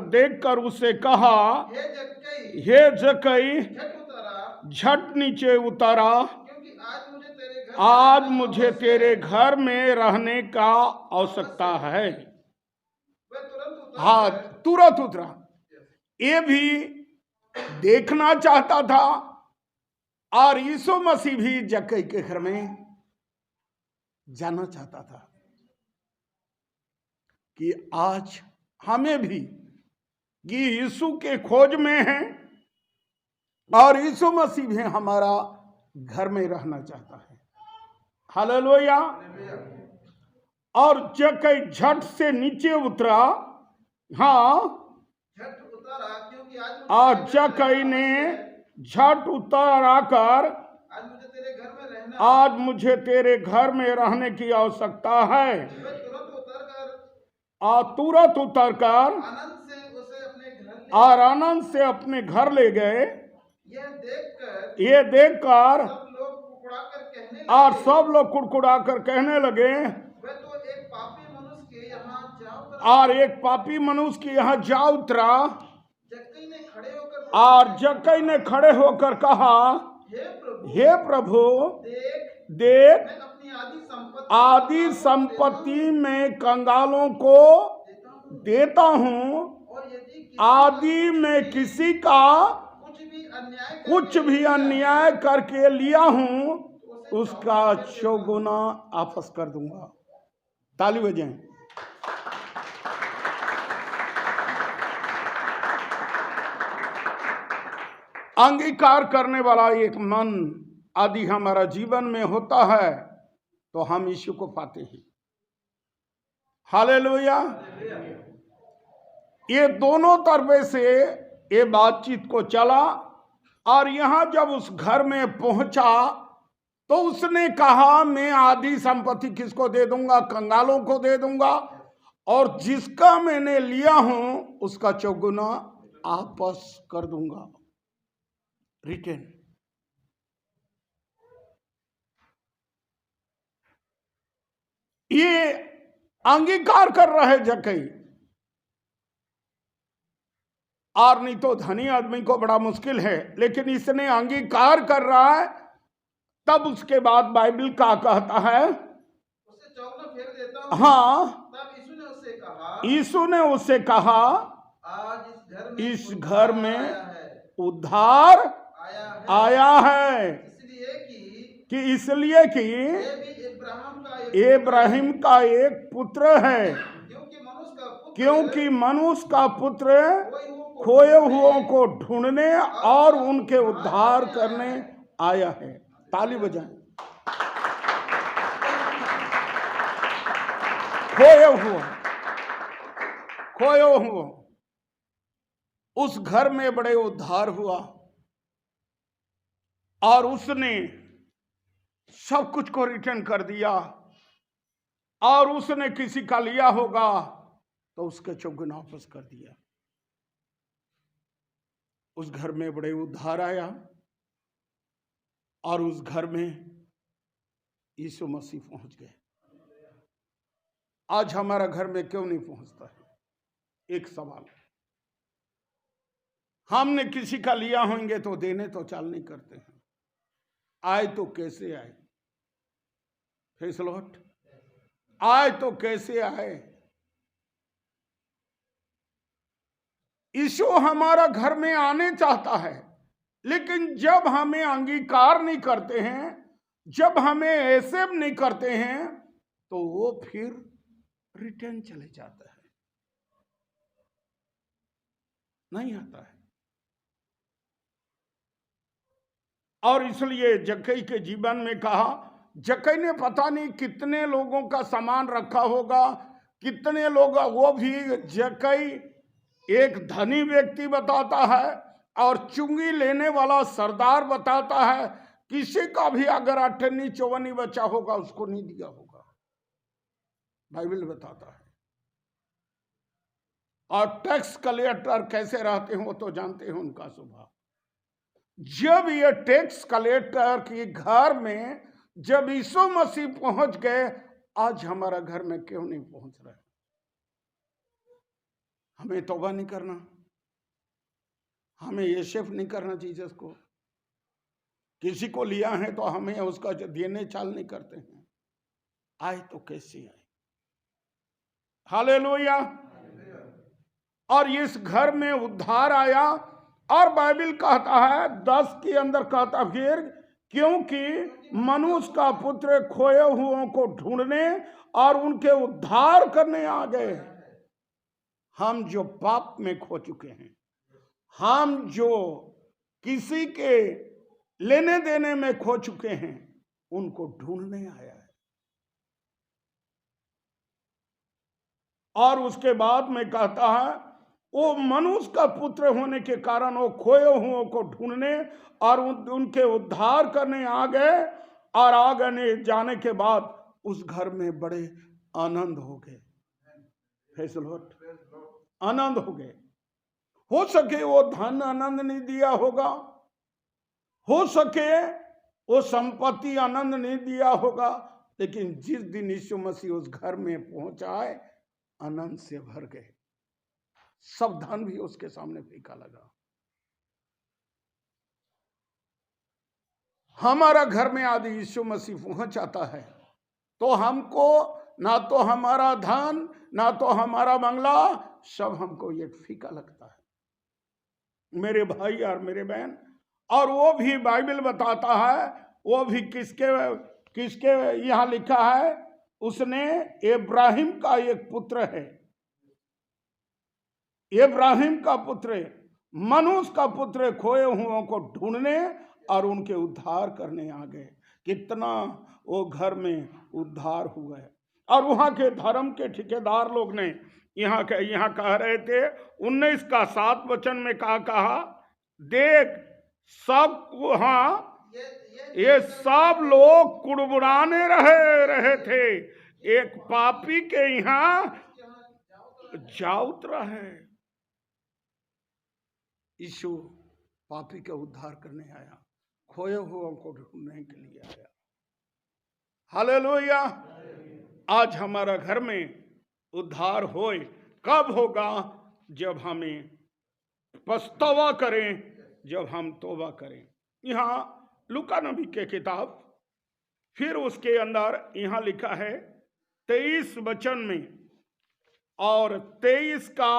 देखकर उससे कहा, हे जक्कई, हे जक्कई, झट उतरा, झट नीचे उतारा, क्योंकि आज मुझे तेरे घर में रहने का आवश्यकता है। वह तुरंत उतर हाँ, तुरंत उतरा। ये भी देखना चाहता था और यीशु मसीह भी जक्कई के घर में जाना चाहता था कि आज हमें भी कि यीशु के खोज में हैं और यीशु मसीह भी हमारा घर में रहना चाहता है। हालेलुया। और जक्कई झट से नीचे उतरा। हाँ, झट उतरा, क्योंकि और जक्कई ने झट उतर आकर, आज मुझे तेरे घर में रहना, आज मुझे तेरे घर में रहने की आवश्यकता है। वह तुरंत उतरकर और तुरंत उतरकर आनंद से उसे अपने घर ले, और आनंद से अपने घर ले गए। यह देखकर सब लोग कुड़कुड़ाकर कहने और लगे, सब लोग कुड़कुड़ाकर कहने लगे, वह तो एक पापी मनुष्य के यहाँ जा उतरा। और एक पापी मनुष्य के यहाँ जा उतरा। जक्कई ने खड़े होकर और जक्कई ने खड़े होकर कहा, हे प्रभु, देख, मैं अपनी आदि संपत्ति में कंगालों को देता हूँ, और यदि आदि में किसी का कुछ भी अन्याय करके लिया हूँ, उसका 4 गुना वापस कर दूंगा। ताली बजाएं। अंगीकार करने वाला एक मन आदि हमारा जीवन में होता है तो हम यीशु को पाते हैं। हालेलुया। ये दोनों तरफे से ये बातचीत को चला और यहां जब उस घर में पहुंचा तो उसने कहा, मैं आधी संपत्ति किसको दे दूंगा? कंगालों को दे दूंगा, और जिसका मैंने लिया हूं उसका 4 गुना वापस कर दूंगा। रिटर्न। ये अंगीकार कर रहा है जक्कई। और नहीं तो धनी आदमी को बड़ा मुश्किल है, लेकिन इसने अंगीकार कर रहा है। तब उसके बाद बाइबल क्या कहता है? उसे चौगुना फेर देता हूं। हाँ, तब यीशु ने उससे कहा, आज इस घर में उद्धार आया है, इसलिए कि इब्राहिम का एक पुत्र है, क्योंकि मनुष्य का पुत्र खोए हुओं को ढूंढने और उनके उद्धार करने आया है। ताली बजाएं। खोए हुआ उस घर में बड़े उद्धार हुआ और उसने सब कुछ को रिटर्न कर दिया। और उसने किसी का लिया होगा तो उसके 4 गुना वापस कर दिया। उस घर में बड़े उद्धार आया और उस घर में यीशु मसीह पहुंच गए। आज हमारा घर में क्यों नहीं पहुंचता है? एक सवाल। हमने किसी का लिया होंगे तो देने तो चाल नहीं करते हैं। आए तो कैसे आए? Praise the Lord. आए तो कैसे आए? यीशु हमारा घर में आने चाहता है, लेकिन जब हमें अंगीकार नहीं करते हैं, जब हमें एक्सेप्ट नहीं करते हैं, तो वो फिर रिटर्न चले जाता है, नहीं आता है। और इसलिए जक्कई के जीवन में कहा, जक्कई ने पता नहीं कितने लोगों का सामान रखा होगा, कितने लोग, वो भी जक्कई एक धनी व्यक्ति बताता है और चुंगी लेने वाला सरदार बताता है। किसी का भी अगर 28 54 बचा होगा उसको नहीं दिया होगा, बाइबल बताता है। और टैक्स कलेक्टर कैसे रहते हैं वो तो जानते हैं उनका स्वभाव। जब ये टैक्स कलेक्टर के घर में जब यीशु मसीह पहुंच गए, आज हमारा घर में क्यों नहीं पहुंच रहे? हमें तौबा नहीं करना, हमें ये शिफ्ट नहीं करना जीसस को। किसी को लिया है तो हमें उसका देने चाल नहीं करते हैं। आए तो कैसे आए? हालेलुया। और इस घर में उद्धार आया। और बाइबल कहता है 10 के अंदर कहता फिर, क्योंकि मनुष्य का पुत्र खोए हुओं को ढूंढने और उनके उद्धार करने आ गए। हम जो पाप में खो चुके हैं, हम जो किसी के लेने देने में खो चुके हैं, उनको ढूंढने आया है। और उसके बाद में कहता है, वो मनुष्य का पुत्र होने के कारण वो खोए हुओं को ढूंढने और उनके उद्धार करने आ गए। और आगे जाने के बाद उस घर में बड़े आनंद हो गए, आनंद हो गए। हो सके वो धन आनंद नहीं दिया होगा, हो सके वो संपत्ति आनंद नहीं दिया होगा, लेकिन जिस दिन यीशु मसीह उस घर में पहुंचाए, आनंद से भर गए। सब धन भी उसके सामने फीका लगा। हमारा घर में आदि यीशु मसीह पहुंच जाता है तो हमको ना तो हमारा धन, ना तो हमारा बंगला, सब हमको ये फीका लगता है मेरे भाई और मेरे बहन। और वो भी बाइबल बताता है, वो भी किसके यहां लिखा है, उसने इब्राहिम का एक पुत्र है, इब्राहिम का पुत्र, मनुष्य का पुत्र खोए हुओं को ढूंढने और उनके उद्धार करने आ गए। कितना वो घर में उद्धार हुआ है। और वहां के धर्म के ठेकेदार लोग ने यहाँ कह रहे थे 19 का 7 वचन में कहा, देख सब वहां ये सब लोग कुड़बुड़ाने रहे थे, एक पापी के यहाँ जा उतरा है। यीशु पापी का उद्धार करने आया, खोए हुओं को ढूंढने के लिए आया। हालेलुया। आज हमारा घर में उद्धार होए, कब होगा? जब हमें पछतावा करें, जब हम तौबा करें। यहाँ लूका नबी के किताब, फिर उसके अंदर यहाँ लिखा है 23 वचन में, और 23 का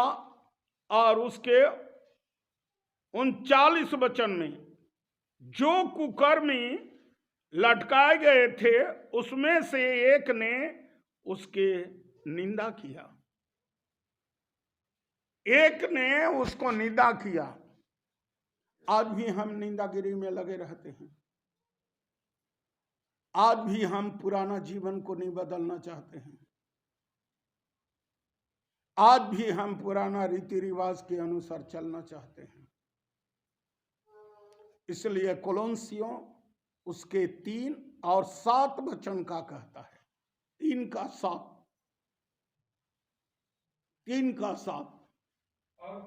और उसके 39 वचन में, जो कुकर्मी लटकाए गए थे उसमें से एक ने उसके निंदा किया, एक ने उसको निंदा किया। आज भी हम निंदागिरी में लगे रहते हैं। आज भी हम पुराना जीवन को नहीं बदलना चाहते हैं। आज भी हम पुराना रीति रिवाज के अनुसार चलना चाहते हैं। इसलिए कोलोसियों उसके 3 और 7 वचन का कहता है, 3 का 7, 3 का 7, और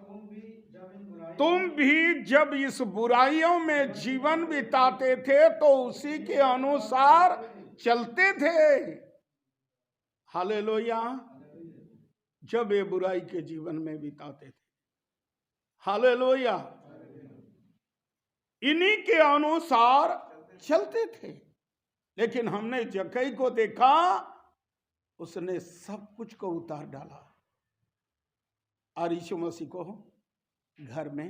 तुम भी जब इस बुराइयों में जीवन बिताते थे तो उसी के अनुसार चलते थे। हालेलुया। जब ये बुराई के जीवन में बिताते थे, हालेलुया, इन्हीं के अनुसार चलते थे। लेकिन हमने जक्कई को देखा, उसने सब कुछ को उतार डाला और यीशु मसीह को घर में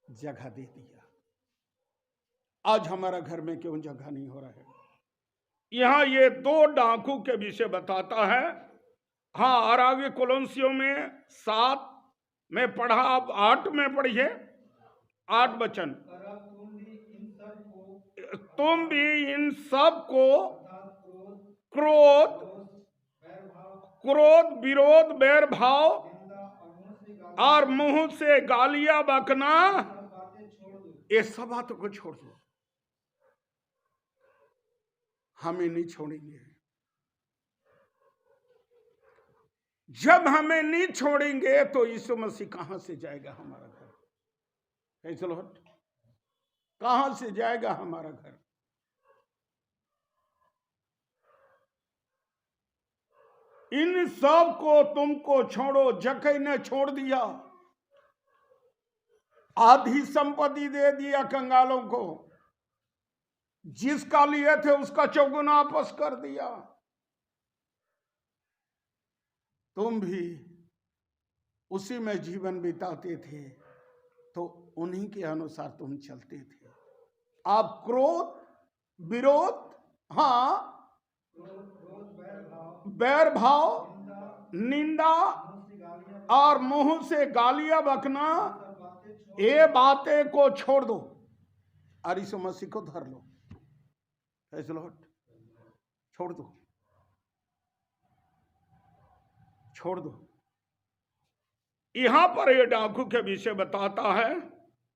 जगह दे दिया। आज हमारा घर में क्यों जगह नहीं हो रहा है। यहां ये 2 डाकू के विषय बताता है। हाँ, और आगे कोलोसियों में 7 में पढ़ा, आप 8 में पढ़िए, 8 वचन। पर अब तुम भी इन सब को अर्थात क्रोध, क्रोध, रोष, बैर भाव, क्रोध, विरोध, बैर भाव निंदा और मुंह से गालियां बकना, सब बातें छोड़ दो। ये सब बातों को छोड़ दो। हमें नहीं छोड़ेंगे। जब हमें नहीं छोड़ेंगे तो यीशु मसीह कहां से जाएगा हमारा घर। कैसे लोग, कहां से जाएगा हमारा घर। इन सब को तुमको छोड़ो। जक्कई ने छोड़ दिया, आधी संपत्ति दे दिया कंगालों को, जिसका लिए थे उसका चौगुना वापस कर दिया। तुम भी उसी में जीवन बिताते थे तो उन्हीं के अनुसार तुम चलते थे। आप क्रोध, विरोध, हाँ, बैर भाव, निंदा और मुंह से गालियां बकना, ये बातें को छोड़ दो और यीशु मसीह को धर लो। ऐसे लौट छोड़ दो, छोड़ दो। यहां पर ये डाकू के विषय बताता है।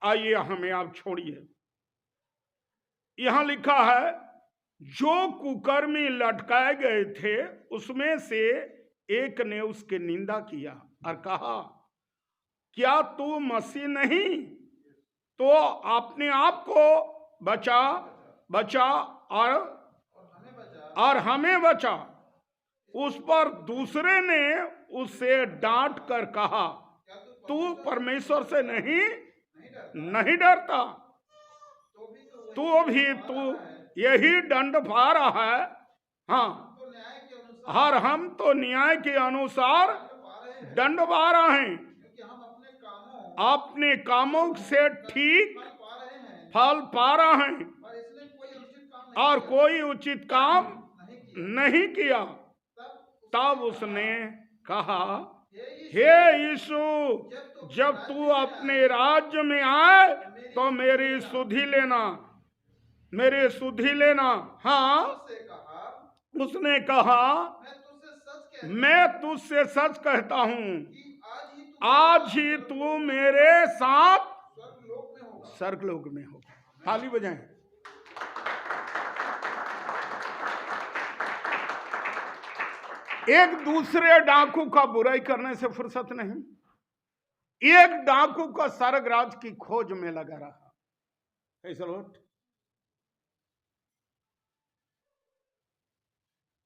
आइए हमें आप छोड़िए। यहां लिखा है, जो कुकर्मी लटकाए गए थे उसमें से एक ने उसकी निंदा किया और कहा, क्या तू मसीह नहीं तो अपने आप को बचा और हमें बचा। उस पर दूसरे ने उससे डांट कर कहा, तू परमेश्वर से नहीं डरता, तू यही दंड पा रहा है। हाँ, और हम तो न्याय के अनुसार दंड पा रहे हैं, अपने कामों से ठीक फल पा रहे हैं और कोई उचित काम नहीं किया। तब उसने कहा, हे यीशु, जब तू अपने राज्य में आए तो मेरी सुधि लेना। हाँ, उसने कहा, मैं तुझसे सच कहता हूं, आज ही तू मेरे साथ स्वर्गलोक में हो। ताली बजाएं। एक दूसरे डाकू का बुराई करने से फुर्सत नहीं। एक डाकू का स्वर्गराज की खोज में लगा रहा। ऐसा लोट,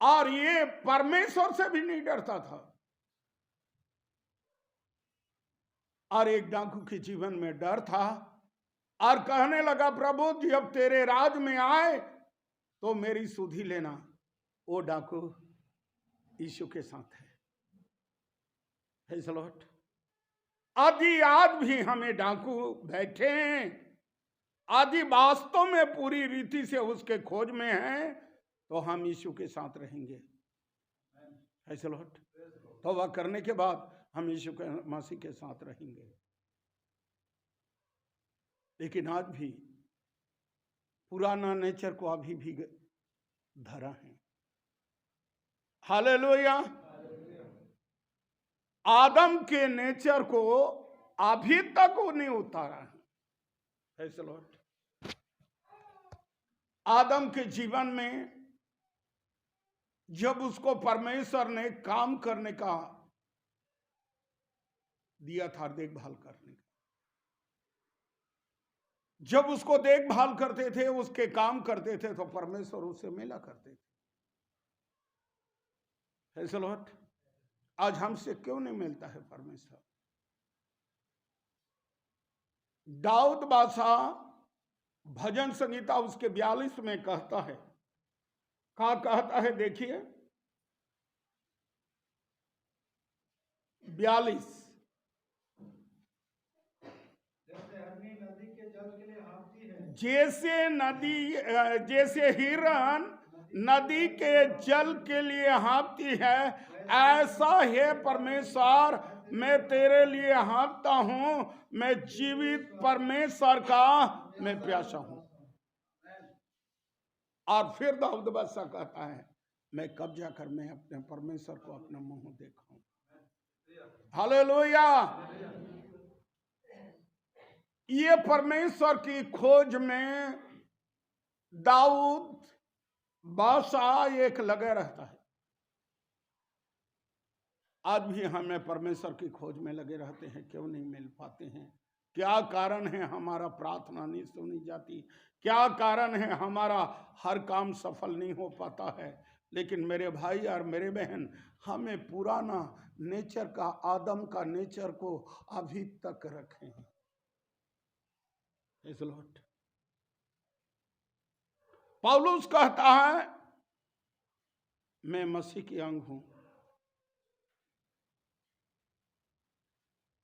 और ये परमेश्वर से भी नहीं डरता था। और एक डाकू के जीवन में डर था और कहने लगा, प्रभु जब तेरे राज में आए तो मेरी सुधि लेना। वो डाकू यीशु के साथ है। लॉर्ड, आदि आज भी हमें डाकू बैठे हैं, आदि वास्तव में पूरी रीति से उसके खोज में हैं, तो हम यीशु के साथ रहेंगे। ऐसे लॉर्ड, तौबा करने के बाद हम यीशु के मसीह के साथ रहेंगे। लेकिन आज भी पुराना नेचर को अभी भी धरा है। हालेलुया। आदम के नेचर को अभी तक वो नहीं उतारा है। ऐसे लॉर्ड, आदम के जीवन में जब उसको परमेश्वर ने काम करने का दिया था, देखभाल करने का, जब उसको देखभाल करते थे, उसके काम करते थे, तो परमेश्वर उससे मिला करते थे। ऐसे लॉर्ड, आज हमसे क्यों नहीं मिलता है परमेश्वर। दाऊद बादशाह भजन संहिता उसके 42 में कहता है, कहा कहता है, देखिए 42, जैसे हिरन नदी के जल के लिए हाँफती है, ऐसा है परमेश्वर मैं तेरे लिए हाँफता हूं। मैं जीवित परमेश्वर का मैं प्यासा हूं। और फिर दाऊद बादशाह कहता है, मैं कब जाकर मैं अपने परमेश्वर को अपना मुंह देखाऊं। हालेलुया। ये परमेश्वर की खोज में दाऊद बादशाह एक लगे रहता है। आज भी हमें परमेश्वर की खोज में लगे रहते हैं, क्यों नहीं मिल पाते हैं? क्या कारण है हमारा प्रार्थना नहीं सुनी जाती? क्या कारण है हमारा हर काम सफल नहीं हो पाता है? लेकिन मेरे भाई और मेरे बहन, हमें पुराना नेचर का, आदम का नेचर को अभी तक रखें। इस लौट पौलुस कहता है, मैं मसीह की अंग हूं।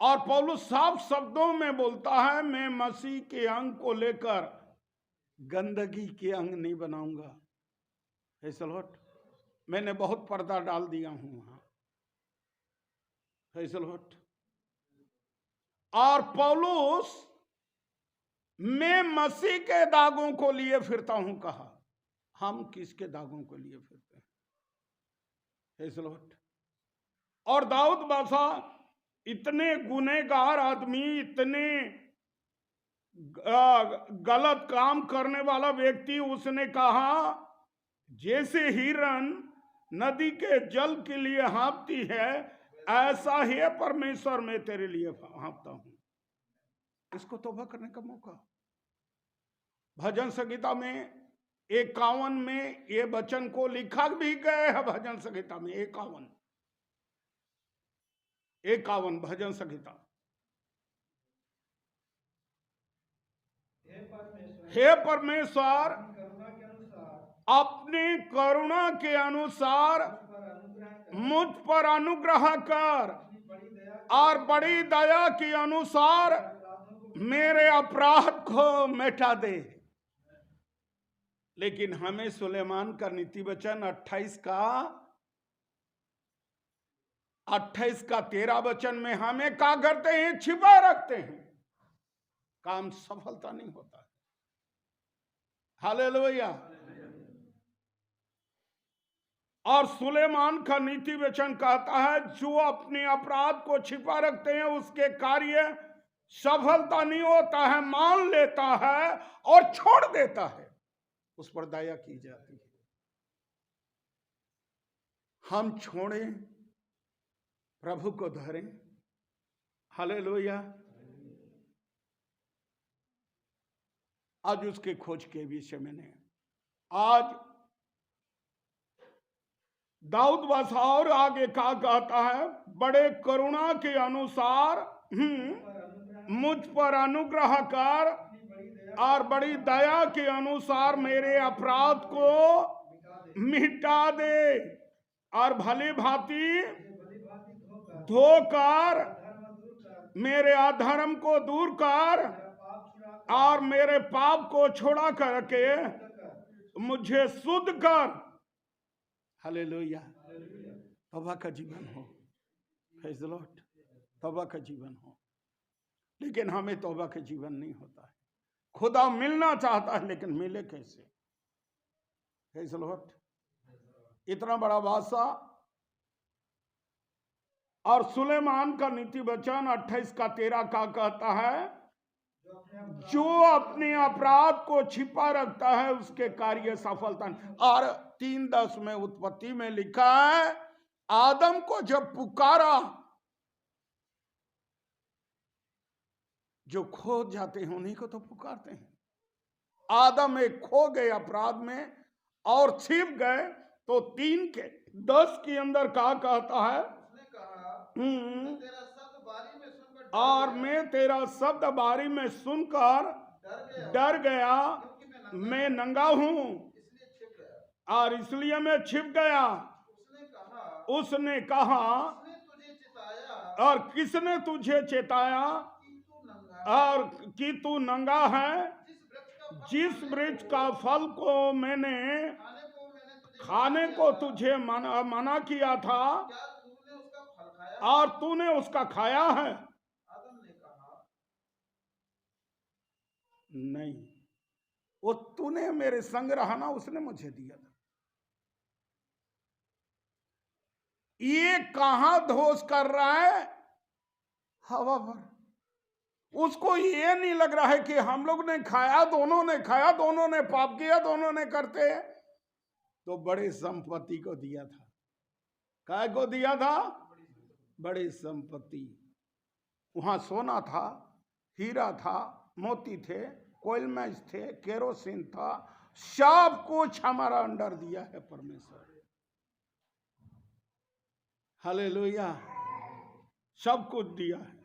और पौलुस साफ शब्दों में बोलता है, मैं मसीह के अंग को लेकर गंदगी के अंग नहीं बनाऊंगा। ऐसा लौट मैंने बहुत पर्दा डाल दिया हूं वहां। ऐसा लौट और पौलुस मैं मसीह के दागों को लिए फिरता हूं कहा। हम किसके दागों को लिए फिरते हैं? ऐसा लौट और दाऊद बादशाह इतने गुनहगार आदमी, इतने गलत काम करने वाला व्यक्ति, उसने कहा जैसे हिरन नदी के जल के लिए हाँफती है, ऐसा ही परमेश्वर मैं तेरे लिए हाँफता हूं। इसको तौबा करने का मौका। भजन संहिता में 51 में ये वचन को लिखा भी गया है। भजन संहिता में 51 भजन संहिता। हे परमेश्वर अपनी करुणा के अनुसार मुझ पर अनुग्रह कर और बड़ी दया के अनुसार मेरे अपराध को मिटा दे। लेकिन हमें सुलेमान का नीति वचन 28 का 13 वचन में हमें क्या करते हैं? छिपा रखते हैं। काम सफलता नहीं होता। हालेलुया। और सुलेमान का नीति वचन कहता है, जो अपने अपराध को छिपा रखते हैं उसके कार्य सफलता नहीं होता है, मान लेता है और छोड़ देता है, उस पर दया की जाती है। हम छोड़ें, प्रभु को धरें। हालेलुया। आज उसके खोज के विषय में आज दाऊद बादशाह और आगे क्या कहता है? बड़े करुणा के अनुसार मुझ पर अनुग्रह कर और बड़ी दया के अनुसार मेरे अपराध को मिटा दे और भली भांति धोकर मेरे अधर्म को दूर कर और मेरे पाप को छोड़ा करके मुझे शुद्ध कर। हालेलुया। तौबा का जीवन हो। Praise the Lord. तौबा का जीवन हो। लेकिन हमें तौबा का जीवन नहीं होता है। खुदा मिलना चाहता है, लेकिन मिले कैसे? Praise the Lord. इतना बड़ा बादशाह और सुलेमान का नीति वचन 28 का 13 का कहता है, जो अपने अपराध को छिपा रखता है उसके कार्य सफलता नहीं। और 3:10 में उत्पत्ति में लिखा है, आदम को जब पुकारा, जो खो जाते हैं उन्हीं को तो पुकारते हैं। आदम एक खो गए अपराध में और छिप गए, तो 3 के 10 के अंदर क्या कहता है? और मैं तेरा शब्द बारी में सुनकर डर गया, मैं नंगा हूं और इसलिए मैं छिप गया। उसने कहा, और किसने तुझे चेताया और कि तू नंगा है? जिस वृक्ष का फल को मैंने खाने को तुझे मना किया था, क्या तूने उसका फल खाया? और तूने उसका खाया है? आदम ने कहा, नहीं, वो तूने मेरे संग रहना उसने मुझे दिया था। ये कहां दोष कर रहा है? हवा पर। उसको ये नहीं लग रहा है कि हम लोग ने खाया, दोनों ने खाया, दोनों ने पाप किया, दोनों ने करते हैं। तो बड़ी संपत्ति को दिया था। काय को दिया था? बड़ी संपत्ति। वहां सोना था, हीरा था, मोती थे, कोयल मैच थे, केरोसिन था, सब कुछ हमारा अंडर दिया है परमेश्वर। हालेलुया। सब कुछ दिया है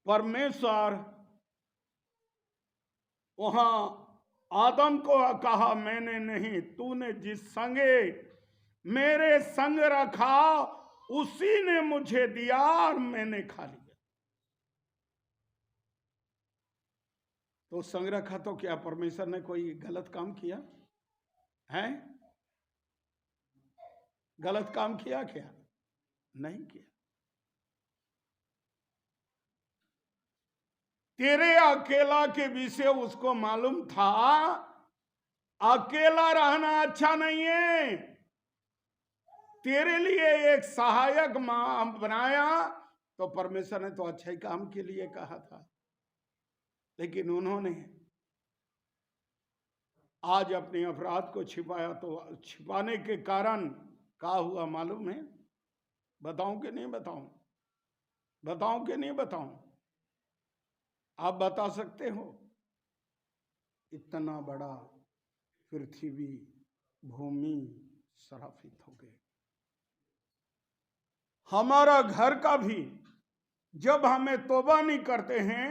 परमेश्वर। वहां आदम को कहा, मैंने नहीं, तूने जिस संगे मेरे संग रखा उसी ने मुझे दिया और मैंने खा लिया। तो संग रखा तो क्या परमेश्वर ने कोई गलत काम किया है? गलत काम किया क्या? नहीं किया। तेरे अकेला के विषय उसको मालूम था, अकेला रहना अच्छा नहीं है। तेरे लिए एक सहायक बनाया, तो परमेश्वर ने तो अच्छे काम के लिए कहा था, लेकिन उन्होंने आज अपने अपराध को छिपाया। तो छिपाने के कारण क्या हुआ मालूम है? बताऊं कि नहीं बताऊं? बताऊं कि नहीं बताऊं? आप बता सकते हो? इतना बड़ा पृथ्वी भूमि श्रापित हो गई। हमारा घर का भी जब हमें तौबा नहीं करते हैं,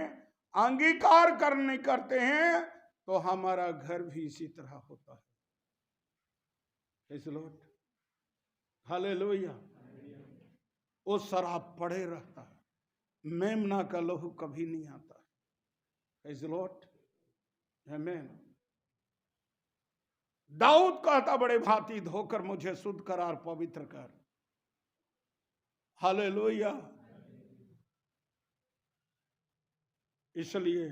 अंगीकार करने करते हैं, तो हमारा घर भी इसी तरह होता है। Praise the Lord, hallelujah. वो शराब पड़े रहता है, मेमना का लहू कभी नहीं आता। प्रेज़ द लॉर्ड, आमीन। दाऊद कहता, बड़े भांति धोकर मुझे शुद्ध कर और पवित्र कर। हालेलुया। इसलिए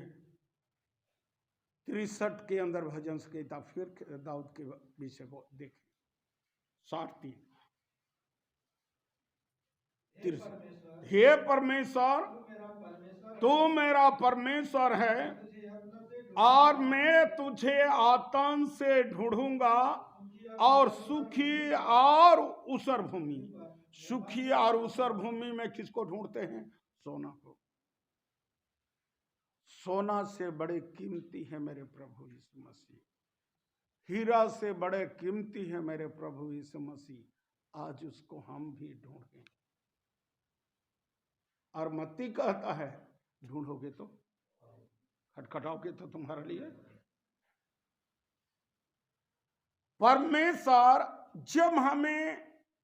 63 के अंदर भजन संहिता फिर दाऊद के विषय को देखें। 63। हे परमेश्वर, तू मेरा परमेश्वर है और मैं तुझे आतंक से ढूंढूंगा और सुखी और ऊसर भूमि। सुखी और ऊसर भूमि में किसको ढूंढते हैं? सोना को। सोना से बड़े कीमती है मेरे प्रभु यीशु मसीह। हीरा से बड़े कीमती है मेरे प्रभु यीशु मसीह। आज उसको हम भी ढूंढें। और मत्ती कहता है, ढूंढोगे तो, खटखटाओगे तो तुम्हारे लिए। परमेश्वर जब हमें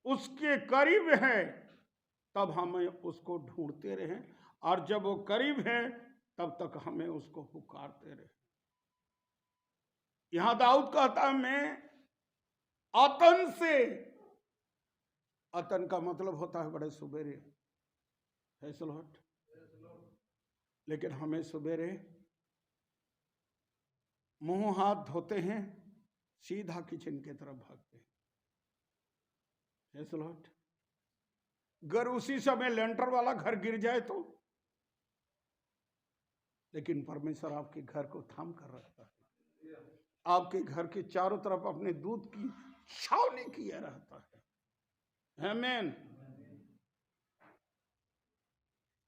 उसके करीब है, तब हमें उसको ढूंढते रहें, और जब वो करीब है तब तक हमें उसको पुकारते रहे। यहां दाऊद कहता है, मैं अतन से, अतन का मतलब होता है बड़े सुबेरे, हैसलहट। लेकिन हमें सुबेरे मुंह हाथ धोते हैं, सीधा किचन की तरफ भागते हैं, हैसलहट। अगर उसी समय लेंटर वाला घर गिर जाए तो, लेकिन परमेश्वर आपके घर को थाम कर रखता है, आपके घर के चारों तरफ अपने दूध की छावनी किया रहता है। आमीन,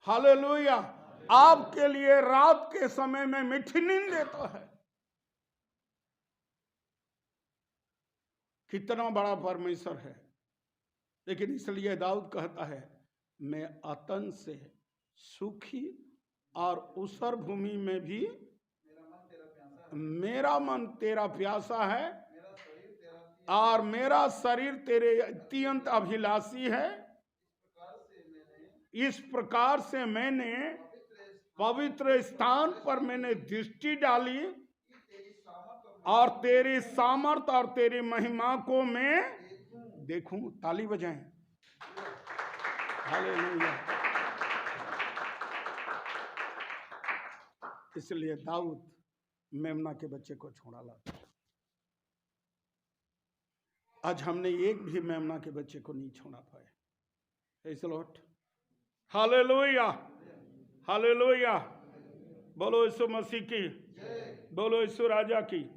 हालेलुया। आपके लिए रात के समय में मीठी नींद देता है। कितना बड़ा परमेश्वर है। लेकिन इसलिए दाऊद कहता है, मैं अतन से, सुखी और ऊसर भूमि में भी मेरा मन तेरा प्यासा है, और मेरा शरीर तेरे अत्यंत अभिलाषी है। इस प्रकार से मैंने पवित्र स्थान पर मैंने दृष्टि डाली कि तेरी सामर्थ और और तेरी सामर्थ और तेरी महिमा को मैं देखूं। ताली बजाएं। हालेलुया। इसलिए दाऊद मेमना के बच्चे को छोड़ा लाता। आज हमने एक भी मेमना के बच्चे को नहीं छोड़ा पाए। Praise the Lord. Hallelujah, hallelujah. बोलो यीशु मसीह की, बोलो यीशु राजा की।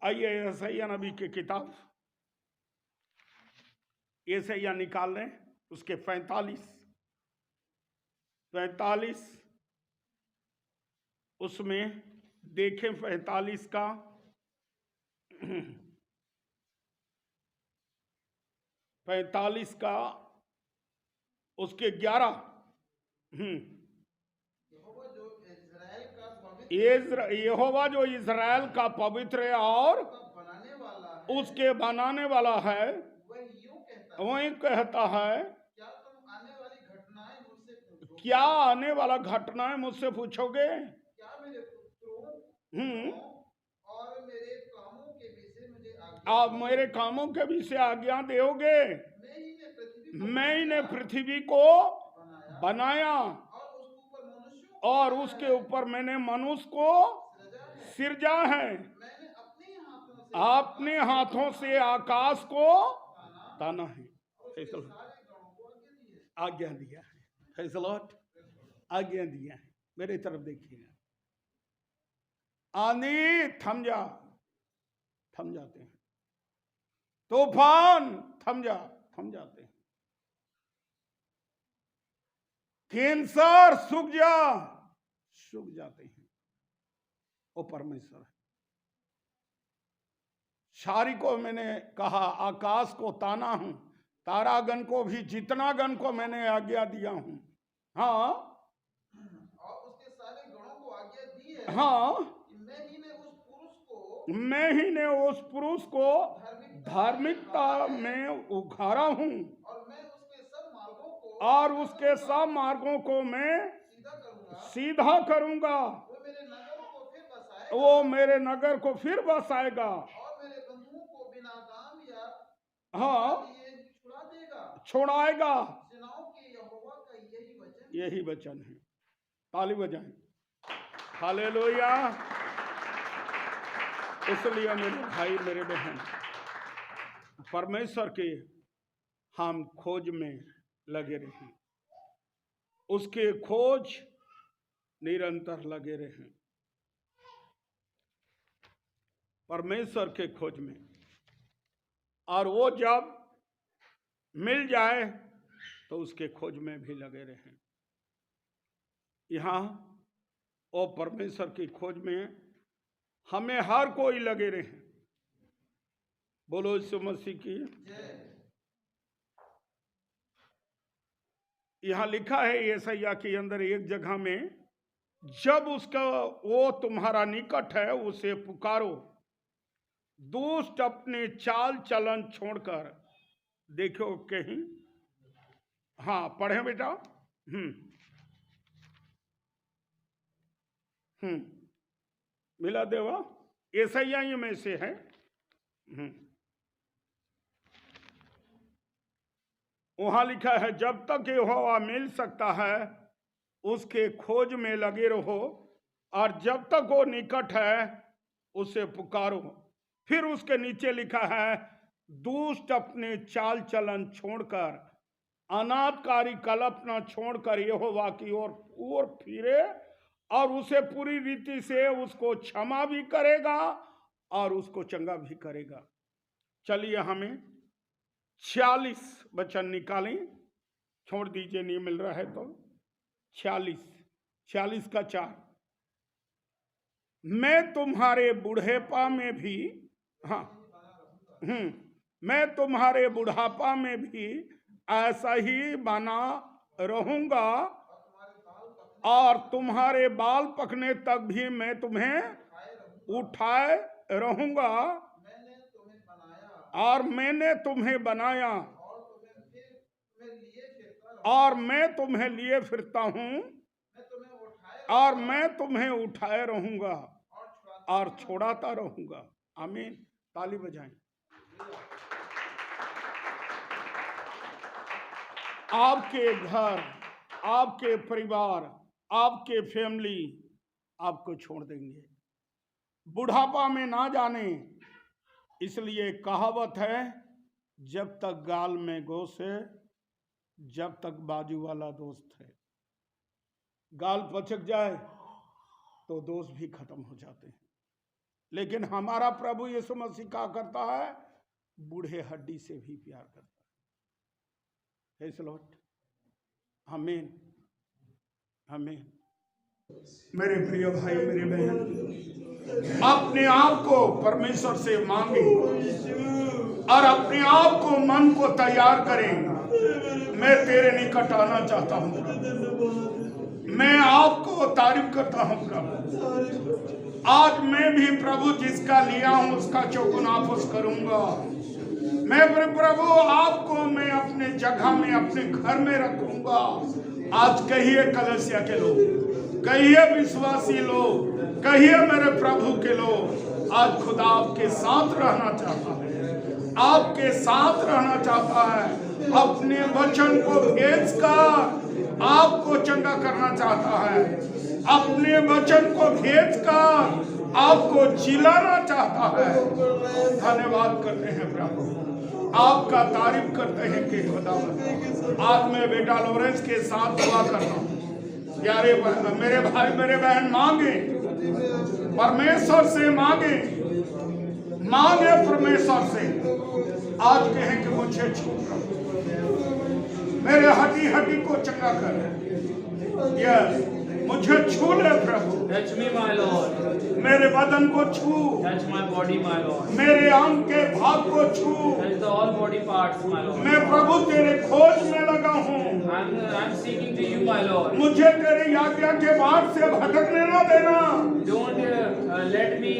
आइए यशायाह नबी की किताब, यशायाह निकाल लें, उसके 45 उसमें देखें 45 का 45 का उसके 11 यहोवा जो इज़राइल का पवित्र और बनाने वाला है, उसके बनाने वाला है, वह यूं कहता है, वही कहता है, क्या तुम आने वाली घटनाएं मुझसे पूछोगे? क्या आने वाला घटनाएं मुझसे पूछोगे? क्या मेरे पुत्रों हम्म। और मेरे कामों के विषय मुझे आज्ञा आप मेरे कामों के विषय आज्ञा दोगे? मैं ही ने पृथ्वी को बनाया और उसके ऊपर मैंने मनुष्य को सिरजा है। मैंने अपने हाथों से आकाश को ताना है। आज्ञा दिया है। Praise the Lord. आज्ञा दिया है। मेरे तरफ देखिएगा। आंधी थम जा, थम जाते हैं। तूफान थम जाते हैं। कैंसर सूख जाते हैं। वो परमेश्वर है। सारी को मैंने कहा, आकाश को ताना हूं, तारागण को भी, जितना गण को मैंने आज्ञा दिया हूं। हाँ, और उसके सारे गणों को आज्ञा दी है हाँ, कि मैं ही ने उस पुरुष को धार्मिकता में उखाड़ा हूं और मैं उसके सब मार्गों को और उसके सब मार्गों को मैं सीधा करूंगा। वो मेरे नगर को फिर बसाएगा और मेरे बंधुओं को बिना दाम या हाँ, लिए छुड़ा देगा। छोड़ाएगा। सेनाओं के यहोवा का यही वचन है। ताली बजाएं। हालेलुया। इसलिए मेरे भाई, मेरे बहन, परमेश्वर के हम खोज में लगे रहें, उसके खोज निरंतर लगे रहें, परमेश्वर के खोज में। और वो जब मिल जाए तो उसके खोज में भी लगे रहें। यहाँ वो परमेश्वर की खोज में हमें हर कोई लगे रहे। बोलो यीशु मसीह की। यहाँ लिखा है यशायाह के अंदर एक जगह में, जब उसका वो तुम्हारा निकट है उसे पुकारो, दुष्ट अपने चाल चलन छोड़कर। देखो कहीं, हाँ पढ़े बेटा। मिला देवा, यशायाह में से है। वहां लिखा है, जब तक यहोवा मिल सकता है उसके खोज में लगे रहो, और जब तक वो निकट है उसे पुकारो। फिर उसके नीचे लिखा है, दुष्ट अपने चाल चलन छोड़कर, अनाथकारी कल्पना छोड़कर यहोवा की ओर फिरे, और उसे पूरी रीति से उसको क्षमा भी करेगा और उसको चंगा भी करेगा। चलिए हमें 46 वचन निकालें, छोड़ दीजिए नहीं मिल रहा है तो। 46 का 4। मैं तुम्हारे बुढ़ेपा में भी, हाँ, मैं तुम्हारे बुढ़ापा में भी ऐसा ही बना रहूंगा, और तुम्हारे बाल पकने तक भी मैं तुम्हें उठाए रहूंगा, और मैंने तुम्हें बनाया और मैं तुम्हें लिए फिरता हूं, और मैं तुम्हें उठाए रहूंगा और छोड़ाता रहूंगा। आमीन। ताली बजाएं। आपके घर, आपके परिवार, आपके फैमिली आपको छोड़ देंगे, बुढ़ापा में ना जाने। इसलिए कहावत है, जब तक गाल में गोश है, जब तक बाजू वाला दोस्त है। गाल पचक जाए तो दोस्त भी खत्म हो जाते हैं। लेकिन हमारा प्रभु यीशु मसीह क्या करता है? बूढ़े हड्डी से भी प्यार करता है। Praise the Lord. आमीन, आमीन। मेरे प्रिय भाई, मेरे बहन, अपने आप को परमेश्वर से मांगे और अपने आप को, मन को तैयार करें। मैं तेरे निकट आना चाहता हूँ प्रभु। मैं आपको तारीफ करता हूँ प्रभु। आज मैं भी प्रभु जिसका लिया हूँ उसका चौगुना वापस करूंगा। मैं प्रभु आपको मैं अपने जगह में, अपने घर में रखूंगा। आज कहिए कलीसिया के लोग, कहिए विश्वासी लोग, कहिए मेरे प्रभु के लोग, आज खुदा आपके साथ रहना चाहता है, आपके साथ रहना चाहता है। अपने वचन को भेजकर आपको चंगा करना चाहता है, अपने वचन को भेजकर आपको जिलाना चाहता है। धन्यवाद करते हैं प्रभु, आपका तारीफ करते हैं कि खुदावंद। आज मैं बेटा लॉरेंस के साथ दुआ करता हूँ। प्यारे मेरे भाई, मेरे बहन, मांगे परमेश्वर से, मांगे परमेश्वर से। आज कहें कि मुझे छू प्रभु, मेरे हड्डी हड्डी को चंगा कर। यस, मुझे छू ले प्रभु। Touch me, my Lord. मेरे बदन को छू, Touch my body, my Lord. मेरे अंग के भाग को छू। Touch the all body parts, my Lord. मैं प्रभु तेरे खोज में लगा हूँ। I'm seeking to you, my Lord. मुझे तेरी आज्ञा के बाद से भटकने न देना। Don't let me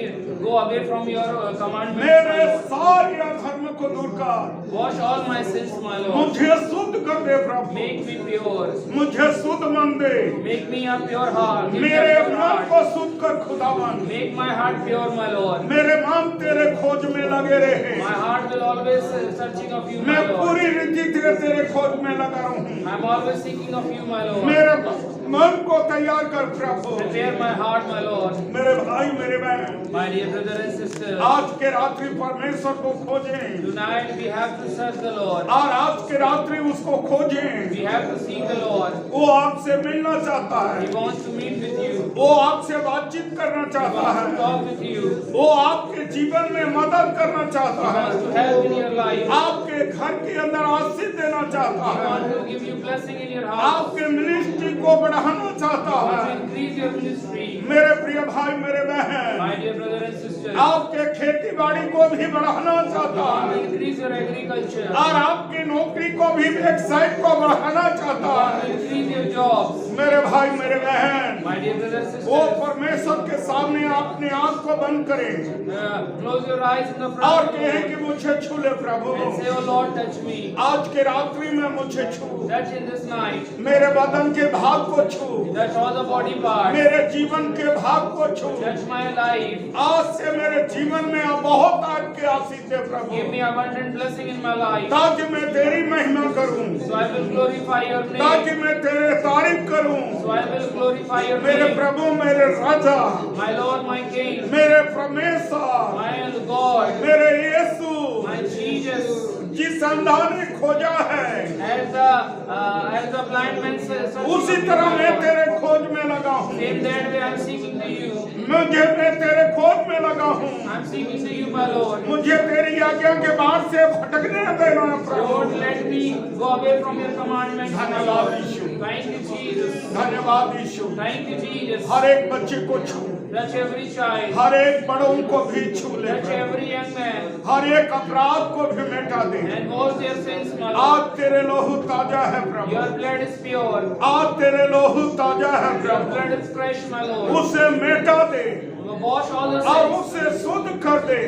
go away from your commandments, my मेरे Lord. सारे अधर्म को दूर कर। Wash all my sins, my Lord. मुझे शुद्ध कर दे प्रभु। Make me pure. मुझे शुद्ध मन दे। Make me a pure heart. Give me a मेरे pure मन heart. को शुद्ध कर खुदावन। Make my heart pure, my Lord. मेरे मन तेरे खोज में लगे रहे। My heart will always searching of you, my मैं Lord. पूरी रीति से तेरे खोज में लगा हूँ। I'm always seeking of you, my Lord. मेरे मन को तैयार कर प्रभु। Prepare my heart, my Lord. मेरे भाई, मेरे बहन, My dear brother and sister, आज के रात्रि परमेश्वर को खोजें tonight we have to search the Lord. और आज के रात्रि उसको खोजें। We have to seek the Lord. वो आपसे मिलना चाहता He है, wants to meet with you. वो आपसे बातचीत करना He चाहता wants to है, talk with you. वो आपके जीवन में मदद करना He चाहता wants है, to help in your life. आपके घर के अंदर आशीष देना चाहता He है, wants to give you blessing in your house. आपके मिनिस्ट्री को बढ़ाना चाहता He wants to है। increase your ministry. मेरे प्रिय भाई, मेरे बहन, My dear brother and sister, आपके खेती बाड़ी को भी बढ़ाना He चाहता wants to है increase your agriculture. और आपकी नौकरी को भी वेबसाइट को बढ़ाना He चाहता wants to है। increase your jobs. मेरे भाई, मेरे बहन, My dear brother and वो sister, परमेश्वर के सामने अपने आंख को बंद करें close your eyes in the और front of the कहें कि Lord मुझे छू ले प्रभु। and say, Oh Lord, touch me. आज के रात्रि में मुझे छू, Touch in this night. मेरे बदन के भाग को छू, Touch all the body parts. मेरे जीवन के भाग को छू। Touch my life. आज से मेरे जीवन में अब बहुत आपके आशीष दे प्रभु, Give me abundant blessing in my life. ताकि मैं तेरी महिमा करूं, So I will glorify your ताकि name. मैं तेरे तारीफ करूं। So I will glorify your मेरे name. प्रभु, मेरे राजा, My Lord, my King, मेरे परमेश्वर, my God, मेरे यीशु, my Jesus. जिस अंधा ने खोजा है As the blind man says, उसी तरह मैं तेरे खोज में लगा हूँ। same that way I'm seeking to you. मैं तेरे खोज में लगा हूँ। I'm seeking to you, my Lord. मुझे तेरी आज्ञा के बाद से भटकने न देना प्रभु। Don't let me go away from your commandments, my धन्यवाद Lord. Yeshu, Thank you, Jesus. धन्यवाद यीशु। Thank you, Jesus. हर एक बच्चे को छू, Touch every child. हर एक बड़ों को भी छू ले Touch प्रभु। every young man. हर एक अपराध को भी मिटा दे। And wash their sins, my Lord. आज तेरे लोहू ताजा है प्रभु, Your blood is pure. आज तेरे लोहू ताजा है Your Prabhu, blood is fresh, my Lord. उसे मिटा दे। wash all the और sins. उसे शुद्ध कर दे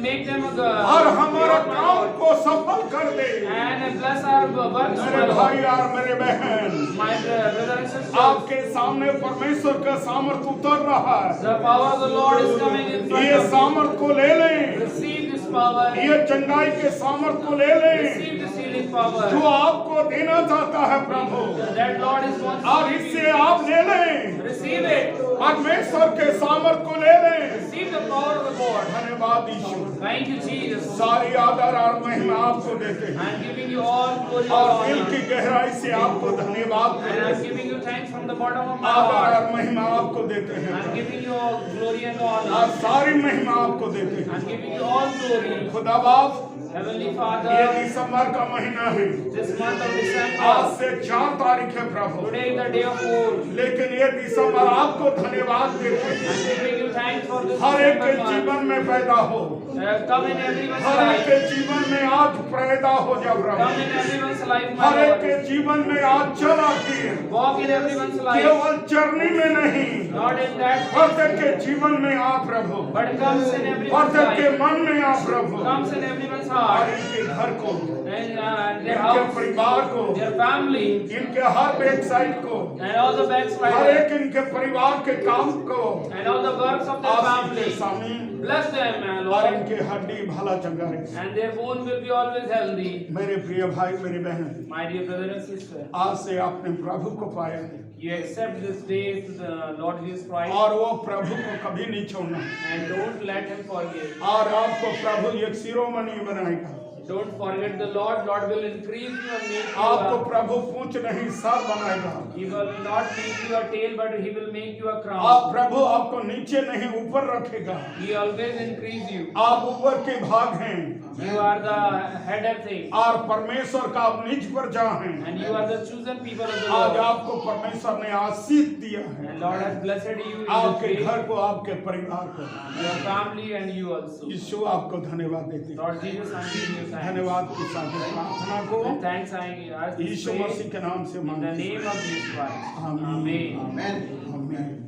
Make them और हमारा काम को सफल कर दे। and bless our works. मेरे भाई और मेरे बहन, My brother and sister, आपके सामने परमेश्वर का सामर्थ उतर रहा है। the power of the Lord is coming in front ये of you. सामर्थ को ले लें, Receive this power. ये चंगाई के सामर्थ को ले लें Receive this healing power. जो आपको देना चाहता है प्रभु, That Lord is wants और to give इससे you. आप ले लें, Receive it. परमेश्वर के सामर्थ को ले लें। Receive the power of the Lord. धन्यवाद यीशु, Thank you, Jesus. सारी आदर और महिमा आपको देते हैं I'm giving you all glory और and दिल honor. की गहराई से आपको धन्यवाद And देते I'm हैं। giving you thanks from the bottom of my आदर heart. और महिमा आपको देते हैं I'm giving you all glory and और honor. सारी महिमा आपको देते हैं। I'm giving you all glory. खुदा बाप, Heavenly ये Father, दिसंबर का महीना है, this month of आज December, से 4 तारीख है प्रभु, today is the day of Lord. लेकिन ये दिसंबर आपको धन्यवाद देते हैं। I'm giving you thanks for this हर एक के December month. जीवन में पैदा हो, Come in everyone's हर एक life. के जीवन में आज पैदा हो जा प्रभु, Come in everyone's life, my हर एक Lord. के जीवन में आज चला गिर, Walk in everyone's life. केवल चरनी में नहीं, Not in that, प्रत्येक के जीवन में आ प्रभु, but comes in everyone's प्रत्येक के life. मन में आ प्रभु, Comes in everyone's और heart. इनके घर को, And their इनके house, परिवार को, their family, इनके हर वेबसाइट को, and all the her backsliders, एक इनके परिवार के काम को and all the works of their आशीष के family. Swami, Bless them, my और Lord. इनके हड्डी भला चंगा रहे। And their bone will be always healthy. मेरे प्रिय भाई, मेरी बहन, My dear brother and sister, आज से आपने प्रभु को पाया है you accept this day to the Lord Jesus Christ और वो प्रभु को कभी नहीं छोड़ना, and don't let him forget. और आपको प्रभु एक शिरोमणि बनाएगा। Don't forget the Lord. Lord will increase you and make you आपको a, प्रभु पूंछ नहीं सर बनाएगा। He will not make you a tail, but He will make you a आप crown. प्रभु आपको नीचे नहीं ऊपर रखेगा। He always increase you. आप ऊपर के भाग हैं You are the head of things, और परमेश्वर का आप निज पर जा हैं। and you are the chosen people of the आज Lord. आपको परमेश्वर ने आशीष दिया है, And Lord has blessed you in आपके this day, घर को, आपके परिवार को। your family, and you also. यीशु आपको धन्यवाद देते हैं। Lord Jesus, I'm giving you thanks. धन्यवाद के साथ इस प्रार्थना को And thanks I ask this Yeshu prayer मसीह के नाम से in the मांगते हैं। name of Jesus Christ. आमीन। Amen. आमीन।